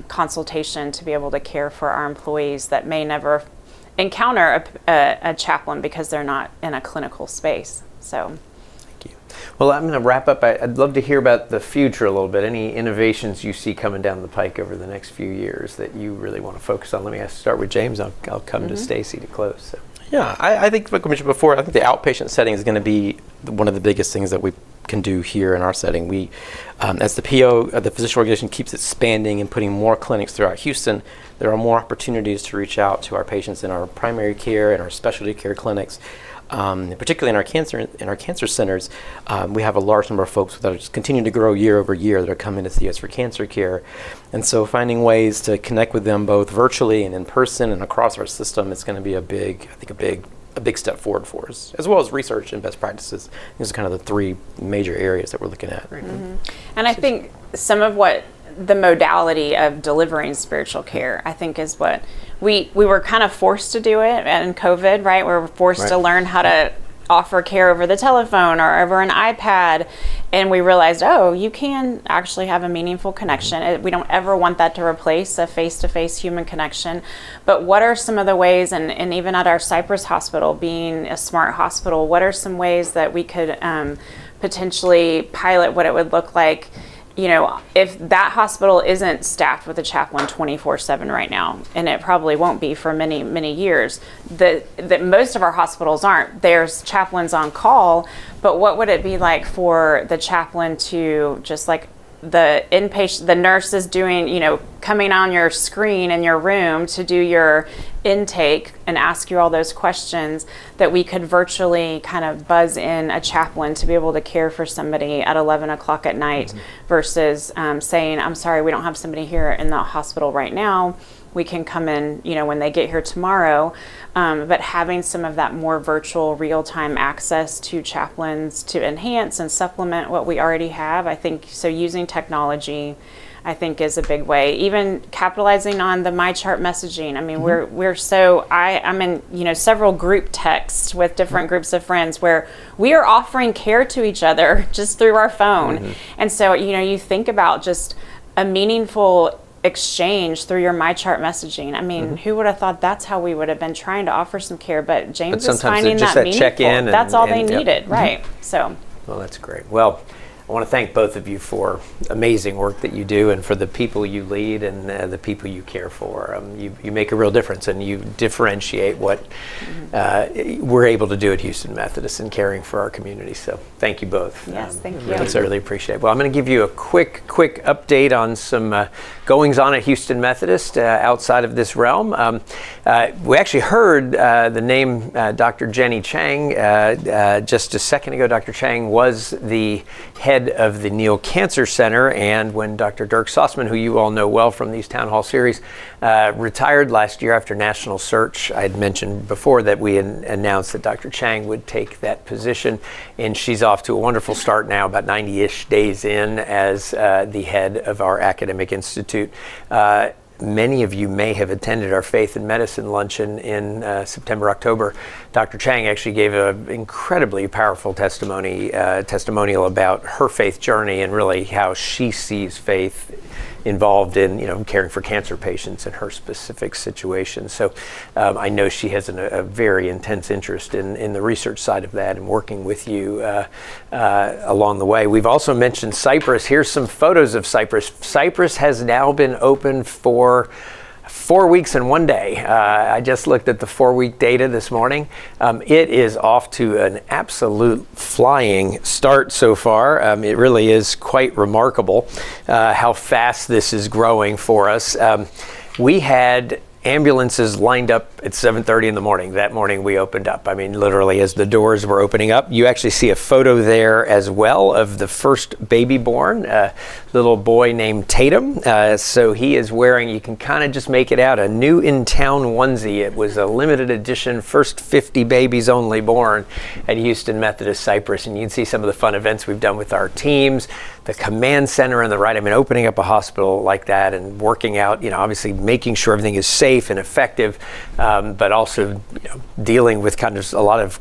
consultation to be able to care for our employees that may never encounter a chaplain because they're not in a clinical space. So. Well, I'm going to wrap up. I'd love to hear about the future a little bit. Any innovations you see coming down the pike over the next few years that you really want to focus on? Let me start with James. I'll come to Stacy to close. So. Yeah, I think, like I mentioned before, I think the outpatient setting is going to be one of the biggest things that we can do here in our setting. We, as the PO, the physician organization keeps expanding and putting more clinics throughout Houston, there are more opportunities to reach out to our patients in our primary care and our specialty care clinics. Particularly in our cancer centers, we have a large number of folks that are just continuing to grow year over year that are coming to see us for cancer care, and so finding ways to connect with them both virtually and in person and across our system is going to be a big step forward for us, as well as research and best practices. These are kind of the three major areas that we're looking at. Mm-hmm. And I think some of what the modality of delivering spiritual care, I think, is what we were kind of forced to do it in COVID, right? We were forced to learn how to offer care over the telephone or over an iPad, and we realized, you can actually have a meaningful connection. We don't ever want that to replace a face-to-face human connection, but what are some of the ways, and even at our Cypress Hospital, being a smart hospital, what are some ways that we could potentially pilot what it would look like, if that hospital isn't staffed with a chaplain 24/7 right now, and it probably won't be for many, many years, that most of our hospitals aren't. There's chaplains on call, but what would it be like for the chaplain to just like the inpatient, the nurse is doing, coming on your screen in your room to do your intake and ask you all those questions, that we could virtually kind of buzz in a chaplain to be able to care for somebody at 11 o'clock at night versus saying, I'm sorry, we don't have somebody here in the hospital right now. We can come in, when they get here tomorrow. But having some of that more virtual real-time access to chaplains to enhance and supplement what we already have, I think, so using technology, I think, is a big way. Even capitalizing on the MyChart messaging. I mean, I'm in, several group texts with different groups of friends where we are offering care to each other just through our phone. And so, you think about just a meaningful exchange through your MyChart messaging. I mean, who would have thought that's how we would have been trying to offer some care? But James is finding that meaningful. Check-in that's all they needed, right? So. Well, that's great. Well, I want to thank both of you for amazing work that you do, and for the people you lead and the people you care for. You make a real difference, and you differentiate what we're able to do at Houston Methodist in caring for our community. So thank you both. Yes, thank you. I really appreciate it. Well, I'm going to give you a quick update on some goings on at Houston Methodist outside of this realm. We actually heard the name Dr. Jenny Chang just a second ago. Dr. Chang was the head of the Neal Cancer Center, and when Dr. Dirk Sussman, who you all know well from these town hall series, retired last year after national search, I had mentioned before that we announced that Dr. Chang would take that position, and she's off to a wonderful start now, about 90-ish days in as the head of our academic institute. Many of you may have attended our Faith in Medicine luncheon in September, October. Dr. Chang actually gave an incredibly powerful testimonial about her faith journey and really how she sees faith involved in caring for cancer patients in her specific situation. So I know she has a very intense interest in the research side of that and working with you along the way. We've also mentioned Cypress. Here's some photos of Cypress. Cypress has now been open for 4 weeks and 1 day. I just looked at the 4-week data this morning. It is off to an absolute flying start so far. It really is quite remarkable how fast this is growing for us. We had ambulances lined up at 7:30 in the morning. That morning we opened up. I mean, literally as the doors were opening up. You actually see a photo there as well of the first baby born. little boy named Tatum. So he is wearing, you can kind of just make it out, a new in town onesie. It was a limited edition, first 50 babies only born at Houston Methodist Cypress. And you can see some of the fun events we've done with our teams, the command center on the right. I mean, opening up a hospital like that and working out, obviously making sure everything is safe and effective, but also dealing with kind of a lot of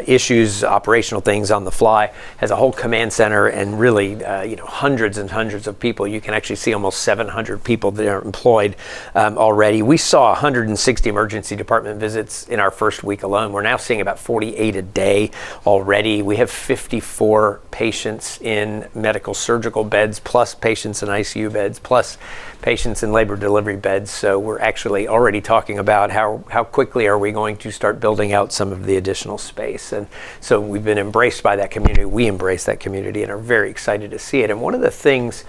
issues, operational things on the fly. Has a whole command center and really, hundreds and hundreds of people. You can actually see almost 700 people that are employed already. We saw 160 emergency department visits in our first week alone. We're now seeing about 48 a day already. We have 54 patients in medical surgical beds, plus patients in ICU beds, plus patients in labor delivery beds. So we're actually already talking about how quickly are we going to start building out some of the additional space. And so we've been embraced by that community. We embrace that community and are very excited to see it. And one of the things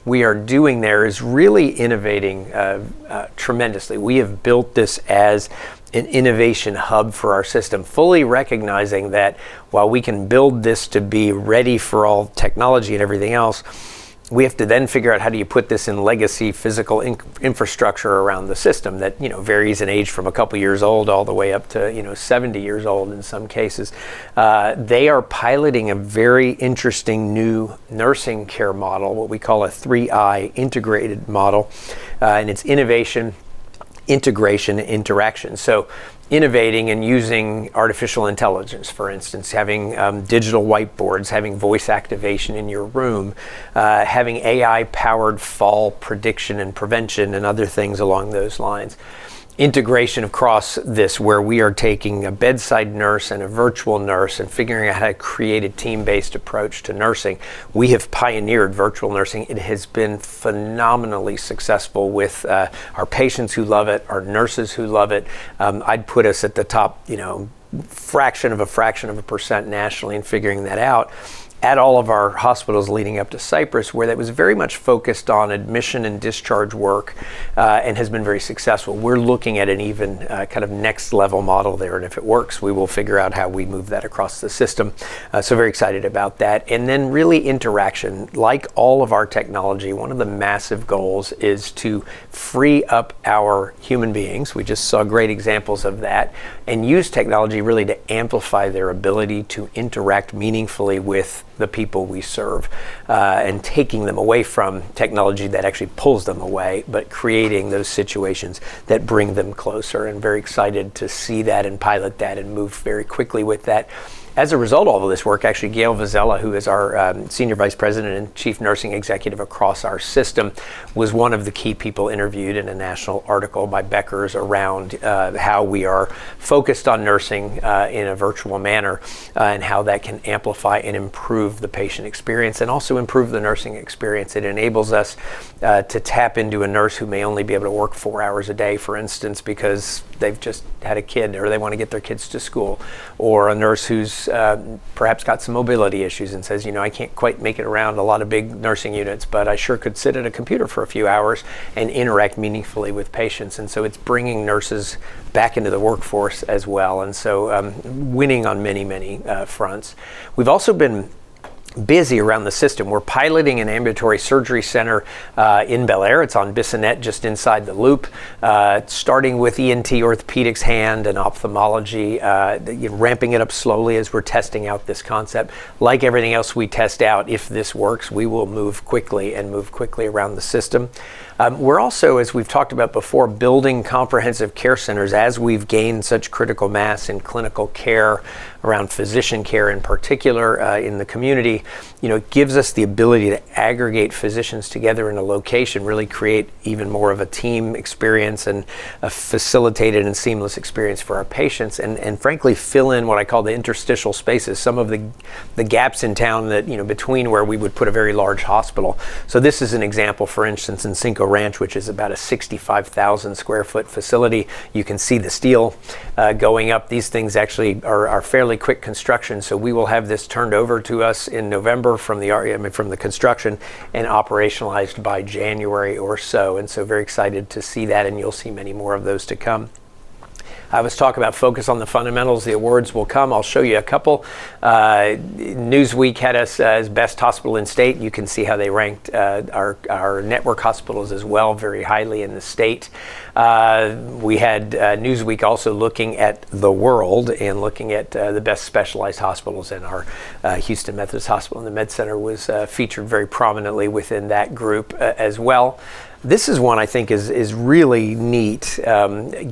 we are doing there is really innovating tremendously. We have built this as an innovation hub for our system, fully recognizing that while we can build this to be ready for all technology and everything else, we have to then figure out how do you put this in legacy physical infrastructure around the system that varies in age from a couple years old all the way up to 70 years old in some cases. They are piloting a very interesting new nursing care model, what we call a 3I integrated model, and it's innovation, integration, interaction. So innovating and using artificial intelligence, for instance, having digital whiteboards, having voice activation in your room, having AI-powered fall prediction and prevention and other things along those lines. Integration across this, where we are taking a bedside nurse and a virtual nurse and figuring out how to create a team-based approach to nursing. We have pioneered virtual nursing. It has been phenomenally successful with our patients who love it, our nurses who love it. I'd put us at the top, fraction of a percent nationally in figuring that out. At all of our hospitals leading up to Cypress, where that was very much focused on admission and discharge work and has been very successful. We're looking at an even kind of next level model there, and if it works, we will figure out how we move that across the system. So very excited about that. And then really interaction. Like all of our technology, one of the massive goals is to free up our human beings. We just saw great examples of that, and use technology really to amplify their ability to interact meaningfully with the people we serve, and taking them away from technology that actually pulls them away, but creating those situations that bring them closer. And very excited to see that and pilot that and move very quickly with that. As a result of all of this work, actually, Gail Vizella, who is our Senior Vice President and Chief Nursing Executive across our system, was one of the key people interviewed in a national article by Becker's around how we are focused on nursing in a virtual manner, and how that can amplify and improve the patient experience and also improve the nursing experience. It enables us to tap into a nurse who may only be able to work 4 hours a day, for instance, because they've just had a kid or they want to get their kids to school, or a nurse who's perhaps got some mobility issues and says, I can't quite make it around a lot of big nursing units, but I sure could sit at a computer for a few hours and interact meaningfully with patients. And so it's bringing nurses back into the workforce as well. And so winning on many, many fronts. We've also been busy around the system. We're piloting an ambulatory surgery center in Bel Air. It's on Bissonnette, just inside the loop, starting with ENT, orthopedics, hand, and ophthalmology, ramping it up slowly as we're testing out this concept. Like everything else we test out, if this works, we will move quickly around the system. We're also, as we've talked about before, building comprehensive care centers as we've gained such critical mass in clinical care, around physician care in particular in the community. It gives us the ability to aggregate physicians together in a location, really create even more of a team experience and a facilitated and seamless experience for our patients, and frankly fill in what I call the interstitial spaces, some of the gaps in town that, between where we would put a very large hospital. So this is an example, for instance, in Cinco Ranch, which is about a 65,000 square foot facility. You can see the steel going up. These things actually are fairly quick construction, so we will have this turned over to us in November from the construction and operationalized by January or so. And so very excited to see that, and you'll see many more of those to come. I was talking about focus on the fundamentals. The awards will come. I'll show you a couple. Newsweek had us as best hospital in state. You can see how they ranked our network hospitals as well, very highly in the state. We had Newsweek also looking at the world and looking at the best specialized hospitals, and our Houston Methodist Hospital and the Med Center was featured very prominently within that group as well. This is one I think is really neat,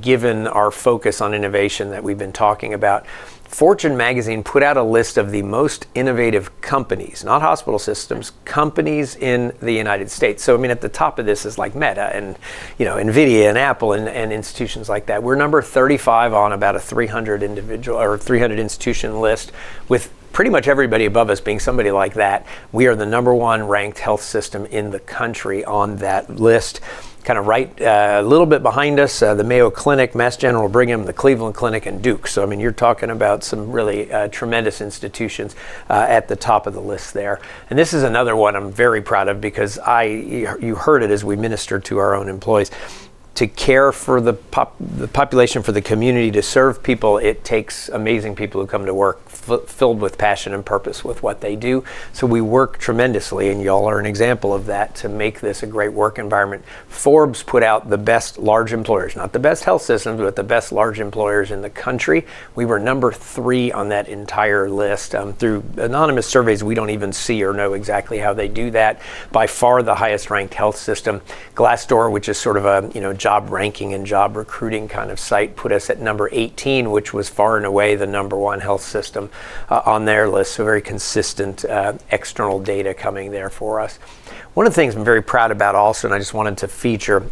given our focus on innovation that we've been talking about. Fortune magazine put out a list of the most innovative companies, not hospital systems, companies in the United States. So I mean, at the top of this is like Meta and NVIDIA and Apple and institutions like that. We're number 35 on about a 300 institution list, with pretty much everybody above us being somebody like that. We are the number one ranked health system in the country on that list. Kind of right a little bit behind us, the Mayo Clinic, Mass General Brigham, the Cleveland Clinic, and Duke. So I mean, you're talking about some really tremendous institutions at the top of the list there. And this is another one I'm very proud of, because you heard it as we ministered to our own employees. To care for the population, for the community, to serve people, it takes amazing people who come to work filled with passion and purpose with what they do. So we work tremendously, and y'all are an example of that, to make this a great work environment. Forbes put out the best large employers, not the best health systems, but the best large employers in the country. We were number 3 on that entire list. Through anonymous surveys, we don't even see or know exactly how they do that. By far the highest ranked health system. Glassdoor, which is sort of a job ranking and job recruiting kind of site, put us at number 18, which was far and away the number 1 health system on their list. So very consistent external data coming there for us. One of the things I'm very proud about also, and I just wanted to feature,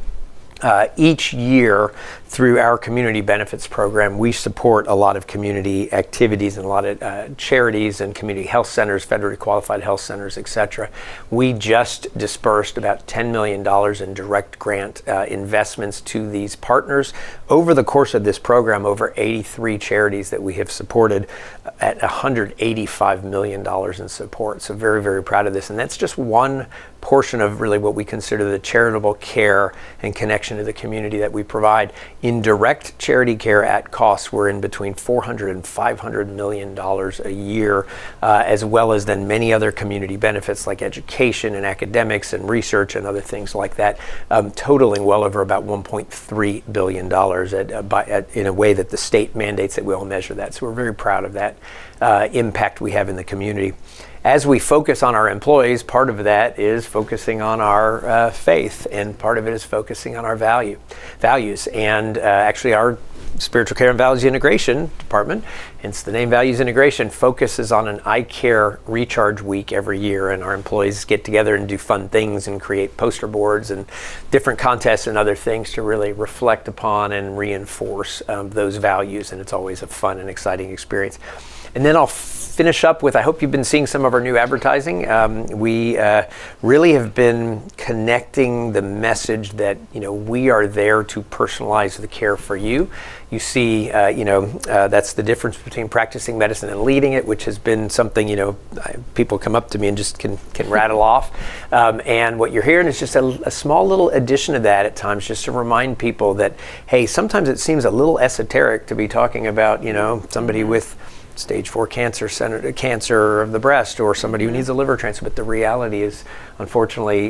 each year through our community benefits program, we support a lot of community activities and a lot of charities and community health centers, federally qualified health centers, etc. We just dispersed about $10 million in direct grant investments to these partners. Over the course of this program, over 83 charities that we have supported at $185 million in support. So very, very proud of this. And that's just one portion of really what we consider the charitable care and connection to the community that we provide. In direct charity care at cost, we're in between $400 and $500 million a year, as well as then many other community benefits like education and academics and research and other things like that, totaling well over about $1.3 billion in a way that the state mandates that we all measure that. So we're very proud of that impact we have in the community. As we focus on our employees, part of that is focusing on our faith, and part of it is focusing on our values. And actually our Spiritual Care and Values Integration Department, hence the name Values Integration, focuses on an I Care Recharge Week every year, and our employees get together and do fun things and create poster boards and different contests and other things to really reflect upon and reinforce those values, and it's always a fun and exciting experience. And then I'll finish up with, I hope you've been seeing some of our new advertising. We really have been connecting the message that we are there to personalize the care for you. You see, that's the difference between practicing medicine and leading it, which has been something, people come up to me and just can rattle off. And what you're hearing is just a small little addition to that at times, just to remind people that, hey, sometimes it seems a little esoteric to be talking about, somebody with stage 4 cancer of the breast, or somebody who needs a liver transplant. But the reality is, unfortunately,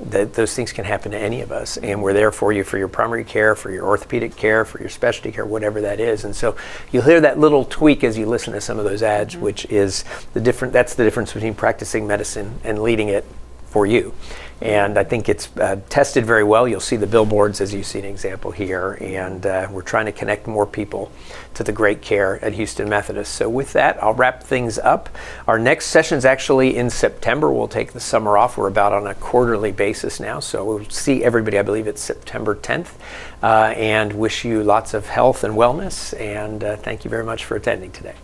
that those things can happen to any of us, and we're there for you for your primary care, for your orthopedic care, for your specialty care, whatever that is. And so you'll hear that little tweak as you listen to some of those ads, which is that's the difference between practicing medicine and leading it for you. And I think it's tested very well. You'll see the billboards as you see an example here. And we're trying to connect more people to the great care at Houston Methodist. So with that, I'll wrap things up. Our next session is actually in September. We'll take the summer off. We're about on a quarterly basis now. So we'll see everybody, I believe it's September 10th. And wish you lots of health and wellness. And thank you very much for attending today.